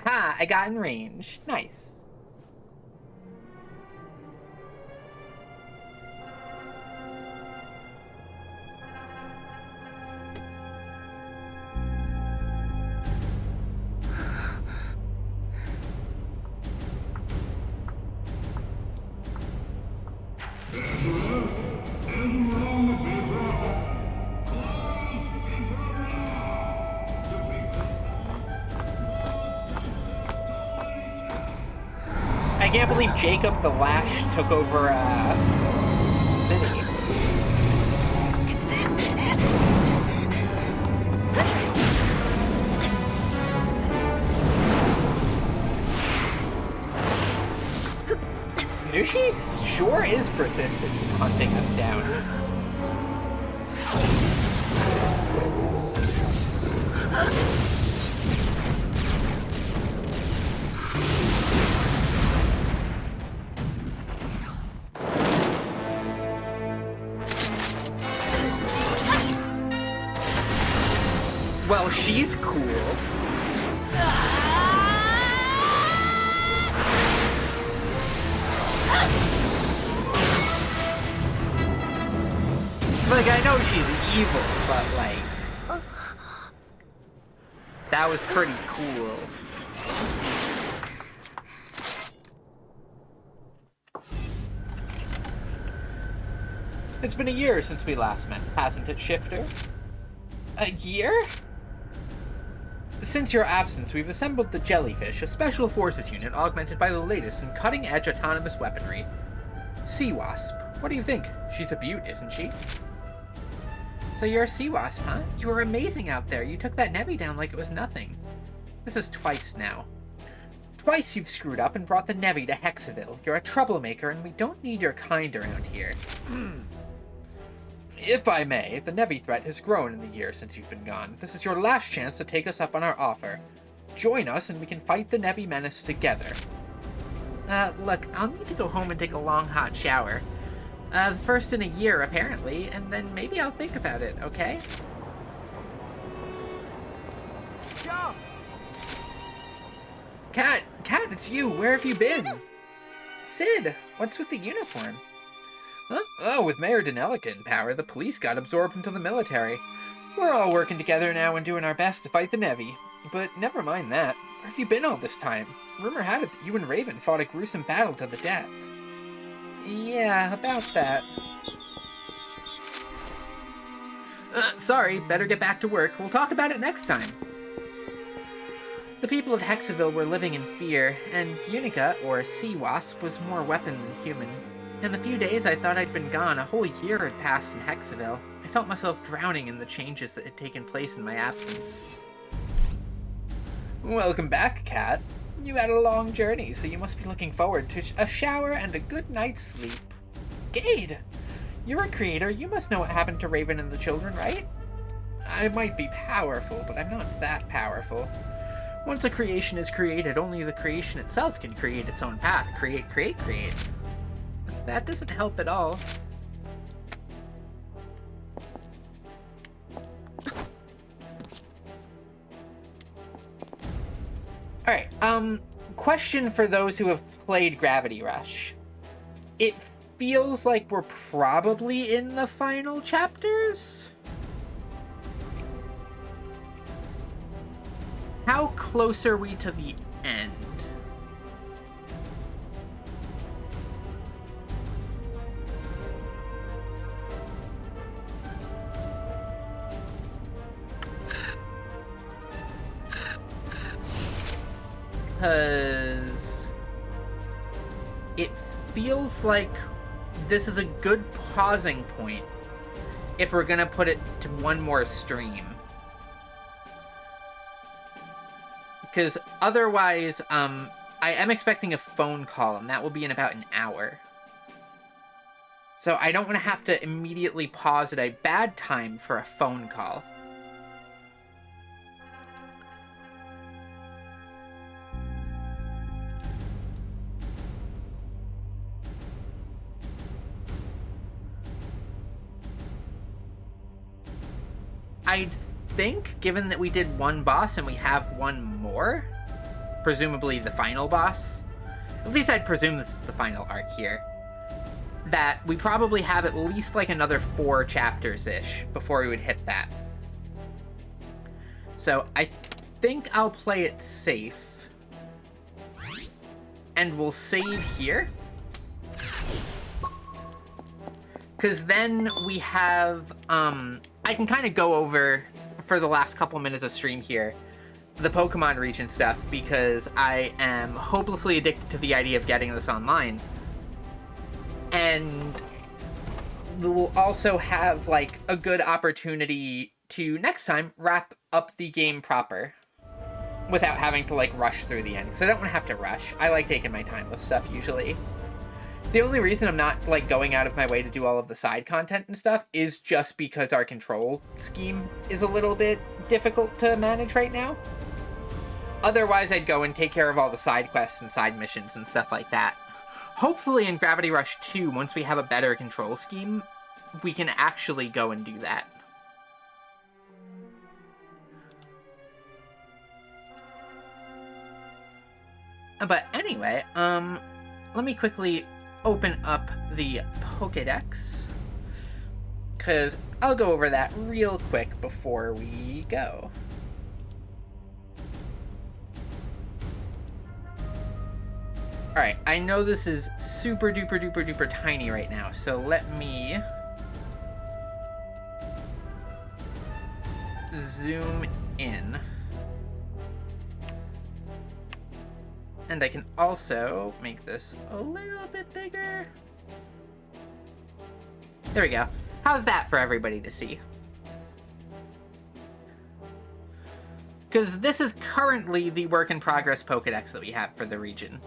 Aha, I got in range. Nice. I can't believe Jacob the Lash took over, city. Nushi sure is persistent in hunting us down. Well, she's cool. Like, I know she's evil, but, like... That was pretty cool. It's been a year since we last met, hasn't it, Shifter? A year? Since your absence, we've assembled the Jellyfish, a special forces unit augmented by the latest in cutting-edge autonomous weaponry. Sea Wasp. What do you think? She's a beaut, isn't she? So you're a Sea Wasp, huh? You were amazing out there. You took that Nevi down like it was nothing. This is twice now. Twice you've screwed up and brought the Nevi to Hexaville. You're a troublemaker, and we don't need your kind around here. If I may, the Nevi threat has grown in the year since you've been gone. This is your last chance to take us up on our offer. Join us and we can fight the Nevi menace together. Look, I'll need to go home and take a long hot shower. The first in a year, apparently, and then maybe I'll think about it, okay? Jump! Cat, it's you! Where have you been? Sid, what's with the uniform? Huh? Oh, with Mayor Denelica in power, the police got absorbed into the military. We're all working together now and doing our best to fight the Nevi. But never mind that. Where have you been all this time? Rumor had it that you and Raven fought a gruesome battle to the death. Yeah, about that. Sorry, better get back to work. We'll talk about it next time. The people of Hexaville were living in fear, and Unica, or Sea Wasp, was more weapon than human. In the few days I thought I'd been gone, a whole year had passed in Hexaville. I felt myself drowning in the changes that had taken place in my absence. Welcome back, Cat. You had a long journey, so you must be looking forward to a shower and a good night's sleep. Gade! You're a creator, you must know what happened to Raven and the children, right? I might be powerful, but I'm not that powerful. Once a creation is created, only the creation itself can create its own path. Create. That doesn't help at all. Alright, question for those who have played Rravity Rush. It feels like we're probably in the final chapters? How close are we to the end? Because it feels like this is a good pausing point if we're gonna put it to one more stream. Because otherwise, I am expecting a phone call, and that will be in about an hour. So I don't want to have to immediately pause at a bad time for a phone call. I think, given that we did one boss and we have one more, presumably the final boss, at least I'd presume this is the final arc here, that we probably have at least like another 4 chapters-ish before we would hit that. So I think I'll play it safe, and we'll save here. Because then we have, I can kind of go over, for the last couple minutes of stream here, the Pokemon region stuff because I am hopelessly addicted to the idea of getting this online. And we'll also have, like, a good opportunity to, next time, wrap up the game proper without having to, like, rush through the end. Because I don't want to have to rush. I like taking my time with stuff, usually. The only reason I'm not, like, going out of my way to do all of the side content and stuff is just because our control scheme is a little bit difficult to manage right now. Otherwise, I'd go and take care of all the side quests and side missions and stuff like that. Hopefully in Rravity Rush 2, once we have a better control scheme, we can actually go and do that. But anyway, let me quickly open up the Pokédex, because I'll go over that real quick before we go. Alright, I know this is super duper duper duper tiny right now, so let me zoom in. And I can also make this a little bit bigger. There we go. How's that for everybody to see? Because this is currently the work in progress Pokédex that we have for the region.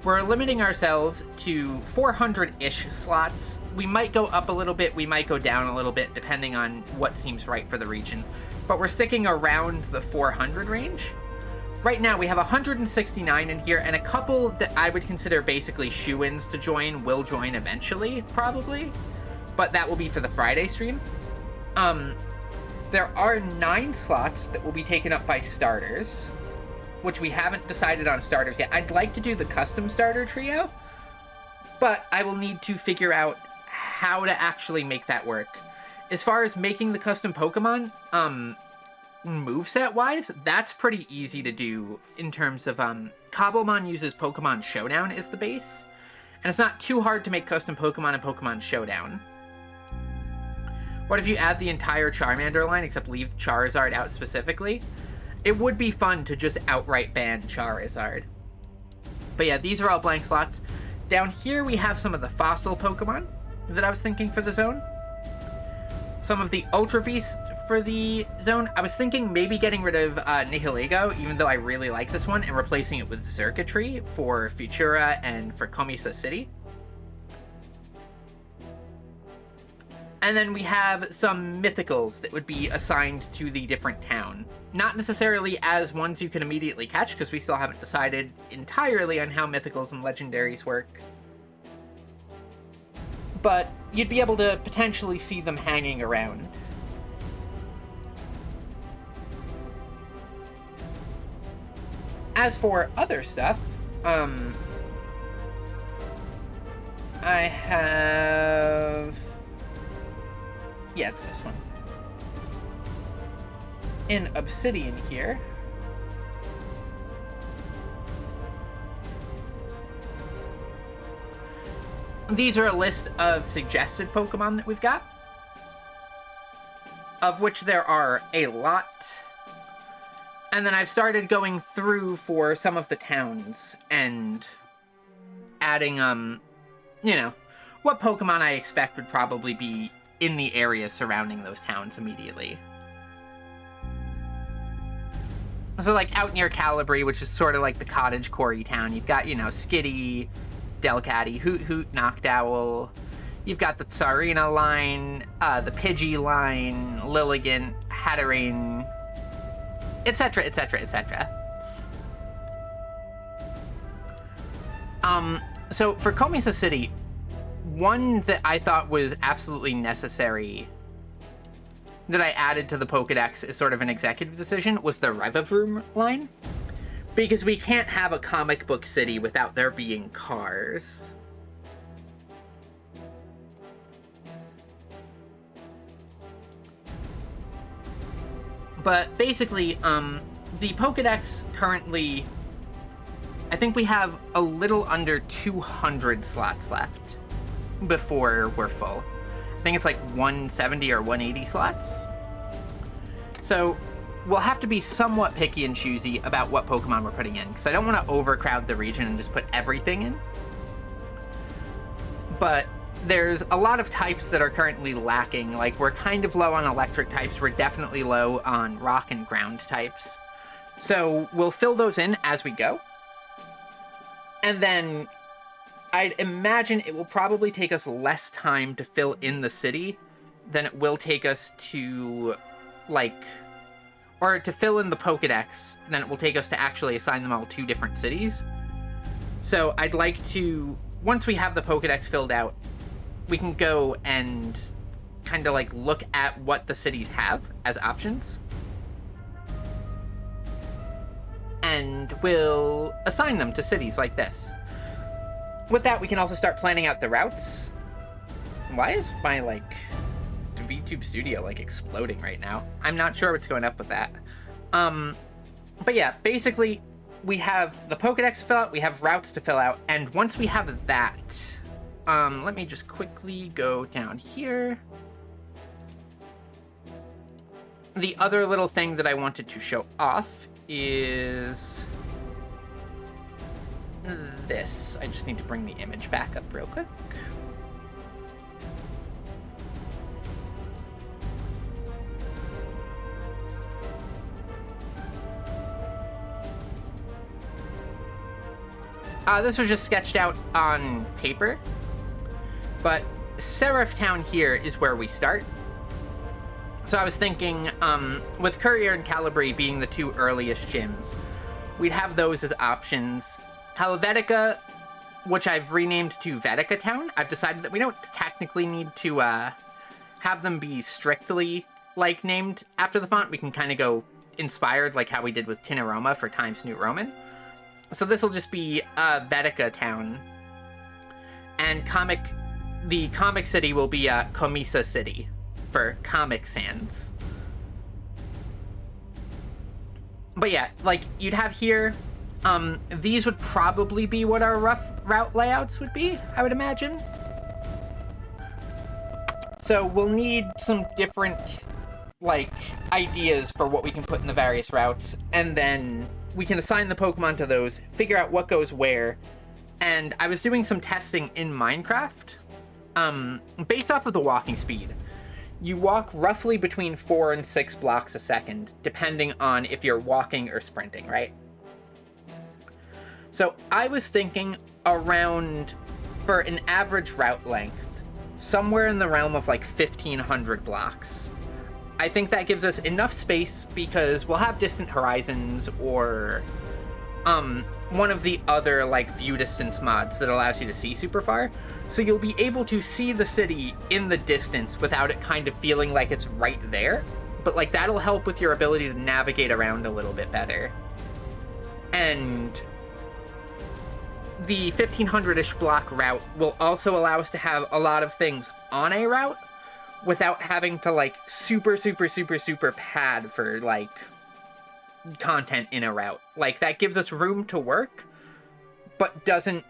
We're limiting ourselves to 400-ish slots. We might go up a little bit, we might go down a little bit, depending on what seems right for the region. But we're sticking around the 400 range. Right now, we have 169 in here, and a couple that I would consider basically shoo-ins to join will join eventually, probably. But that will be for the Friday stream. There are 9 slots that will be taken up by starters, which we haven't decided on starters yet. I'd like to do the custom starter trio, but I will need to figure out how to actually make that work. As far as making the custom Pokemon, moveset-wise, that's pretty easy to do in terms of, Cobblemon uses Pokemon Showdown as the base, and it's not too hard to make custom Pokemon in Pokemon Showdown. What if you add the entire Charmander line, except leave Charizard out specifically? It would be fun to just outright ban Charizard. But yeah, these are all blank slots. Down here we have some of the fossil Pokemon that I was thinking for the zone. Some of the Ultra Beasts for the zone. I was thinking maybe getting rid of Nihilego, even though I really like this one, and replacing it with Xurkitree for Futura and for Komisa City. And then we have some mythicals that would be assigned to the different town. Not necessarily as ones you can immediately catch, because we still haven't decided entirely on how mythicals and legendaries work. But you'd be able to potentially see them hanging around. As for other stuff, I have... Yeah, it's this one. In Obsidian here. These are a list of suggested Pokemon that we've got, of which there are a lot. And then I've started going through for some of the towns and adding, you know, what Pokemon I expect would probably be in the area surrounding those towns immediately. So, like, out near Calibri, which is sort of like the cottage quarry town, you've got, you know, Skitty, Delcatty, Hoot Hoot, Noctowl. You've got the Tsarina line, the Pidgey line, Lilligant, Hatterene, etc., etc., etc. So for Komisa City, one that I thought was absolutely necessary that I added to the Pokédex as sort of an executive decision was the Revavroom line. Because we can't have a comic book city without there being cars. But basically, the Pokédex currently, I think we have a little under 200 slots left before we're full. I think it's like 170 or 180 slots. So we'll have to be somewhat picky and choosy about what Pokemon we're putting in, because I don't want to overcrowd the region and just put everything in. But there's a lot of types that are currently lacking. Like, we're kind of low on electric types. We're definitely low on rock and ground types. So we'll fill those in as we go. And then I'd imagine it will probably take us less time to fill in the city than it will take us to, like, or to fill in the Pokedex than it will take us to actually assign them all to different cities. So I'd like to, once we have the Pokedex filled out, we can go and kind of like look at what the cities have as options. And we'll assign them to cities like this. With that, we can also start planning out the routes. Why is my, like, VTube Studio, like, exploding right now? I'm not sure what's going up with that. But yeah, basically, we have the Pokedex to fill out, we have routes to fill out, and once we have that, let me just quickly go down here. The other little thing that I wanted to show off is this. I just need to bring the image back up real quick. This was just sketched out on paper, but Seraph Town here is where we start. So I was thinking, with Courier and Calibri being the two earliest gyms, we'd have those as options. Helvetica, which I've renamed to Vedica Town, I've decided that we don't technically need to have them be strictly, like, named after the font. We can kind of go inspired, like how we did with Tineroma for Times New Roman. So this will just be Vedica Town. And the comic city will be Komisa City for Comic Sans. But yeah, like, you'd have here, these would probably be what our rough route layouts would be, I would imagine. So we'll need some different, like, ideas for what we can put in the various routes, and then we can assign the Pokemon to those, figure out what goes where. And I was doing some testing in Minecraft, based off of the walking speed. You walk roughly between 4 and 6 blocks a second, depending on if you're walking or sprinting, right? So I was thinking around, for an average route length, somewhere in the realm of like 1,500 blocks. I think that gives us enough space because we'll have distant horizons or one of the other, like, view distance mods that allows you to see super far. So you'll be able to see the city in the distance without it kind of feeling like it's right there. But, like, that'll help with your ability to navigate around a little bit better. And the 1,500-ish block route will also allow us to have a lot of things on a route without having to, like, super pad for, like, content in a route. Like, that gives us room to work, but doesn't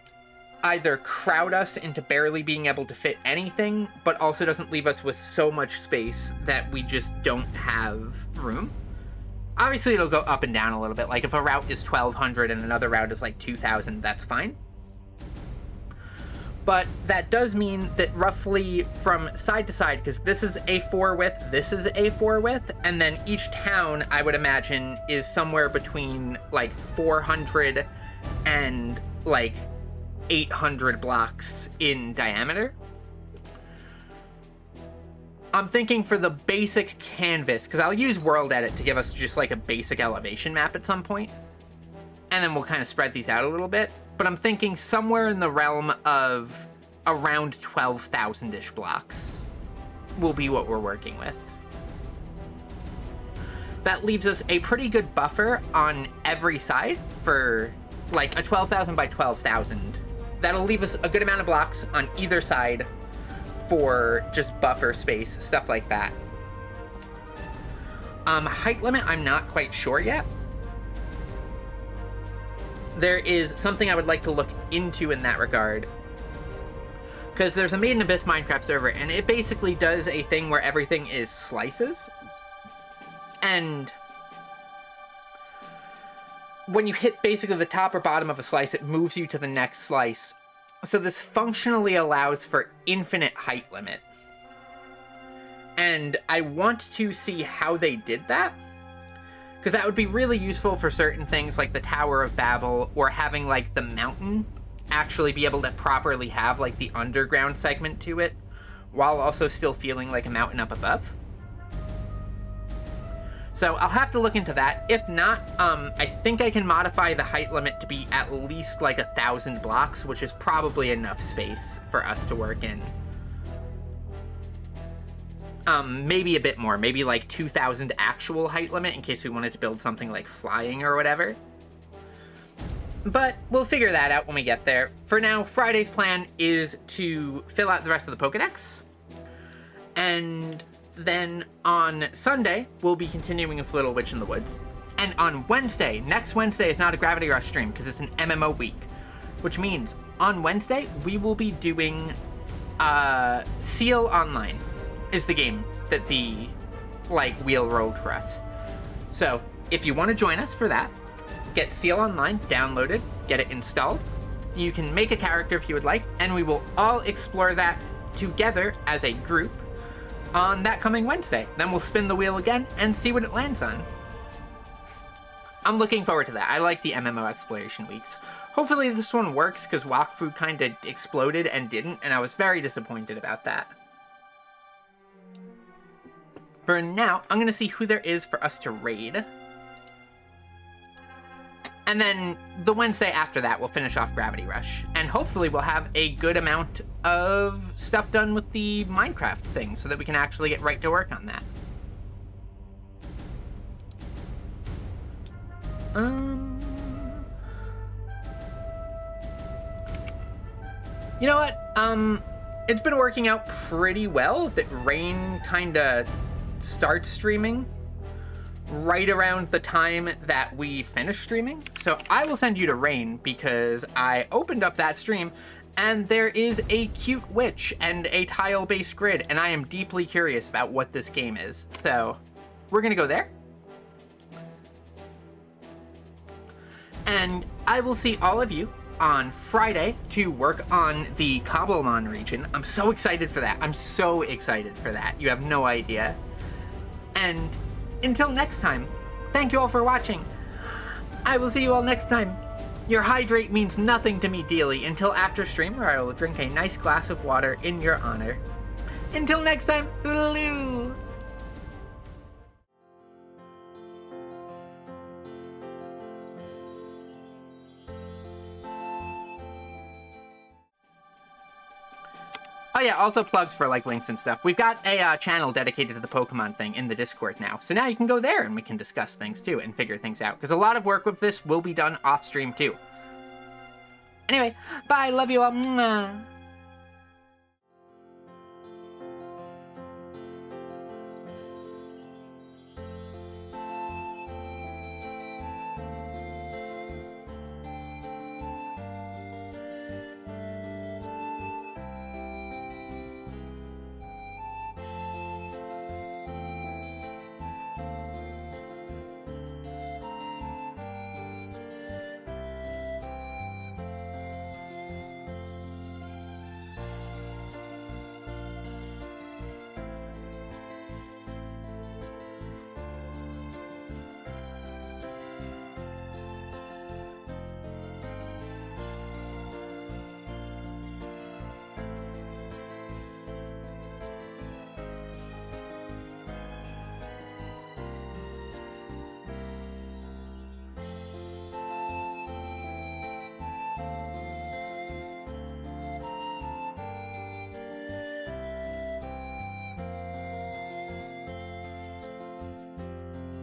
either crowd us into barely being able to fit anything, but also doesn't leave us with so much space that we just don't have room. Obviously, it'll go up and down a little bit. Like, if a route is 1,200 and another route is, like, 2,000, that's fine. But that does mean that roughly from side to side, because this is A4 width, this is A4 width, and then each town, I would imagine, is somewhere between, like, 400 and, like, 800 blocks in diameter. I'm thinking for the basic canvas, because I'll use World Edit to give us just, like, a basic elevation map at some point, and then we'll kind of spread these out a little bit. But I'm thinking somewhere in the realm of around 12,000-ish blocks will be what we're working with. That leaves us a pretty good buffer on every side for, like, a 12,000 by 12,000. That'll leave us a good amount of blocks on either side for just buffer space, stuff like that. Height limit, I'm not quite sure yet. There is something I would like to look into in that regard. Because there's a Made in Abyss Minecraft server, and it basically does a thing where everything is slices. And when you hit basically the top or bottom of a slice, it moves you to the next slice. So this functionally allows for infinite height limit. And I want to see how they did that, because that would be really useful for certain things like the Tower of Babel, or having like the mountain actually be able to properly have like the underground segment to it, while also still feeling like a mountain up above. So I'll have to look into that. If not, I think I can modify the height limit to be at least like 1,000 blocks, which is probably enough space for us to work in. Maybe a bit more, maybe like 2,000 actual height limit in case we wanted to build something like flying or whatever. But we'll figure that out when we get there. For now, Friday's plan is to fill out the rest of the Pokedex. And then on Sunday, we'll be continuing with Little Witch in the Woods. And on Wednesday, next Wednesday is not a Gravity Rush stream because it's an MMO week. Which means on Wednesday, we will be doing Seal Online is the game that the wheel rolled for us. So if you want to join us for that, get Seal Online downloaded, get it installed. You can make a character if you would like, and we will all explore that together as a group on that coming Wednesday. Then we'll spin the wheel again and see what it lands on. I'm looking forward to that. I like the MMO exploration weeks. Hopefully this one works, because Wakfu kind of exploded and didn't, and I was very disappointed about that. For now, I'm going to see who there is for us to raid. And then the Wednesday after that, we'll finish off Gravity Rush. And hopefully we'll have a good amount of stuff done with the Minecraft thing so that we can actually get right to work on that. You know what? It's been working out pretty well that Rain kind of starts streaming right around the time that we finish streaming. So I will send you to Rain because I opened up that stream and there is a cute witch and a tile-based grid, and I am deeply curious about what this game is. So we're gonna go there. And I will see all of you on Friday to work on the Cobblemon region. I'm so excited for that. I'm so excited for that. You have no idea. And until next time, thank you all for watching. I will see you all next time. Your hydrate means nothing to me dearly until after stream, where I will drink a nice glass of water in your honor. Until next time, hoolaloo! Oh yeah, also plugs for links and stuff. We've got a channel dedicated to the Pokemon thing in the Discord now. So now you can go there and we can discuss things too and figure things out. Because a lot of work with this will be done off stream too. Anyway, bye, love you all. Mwah.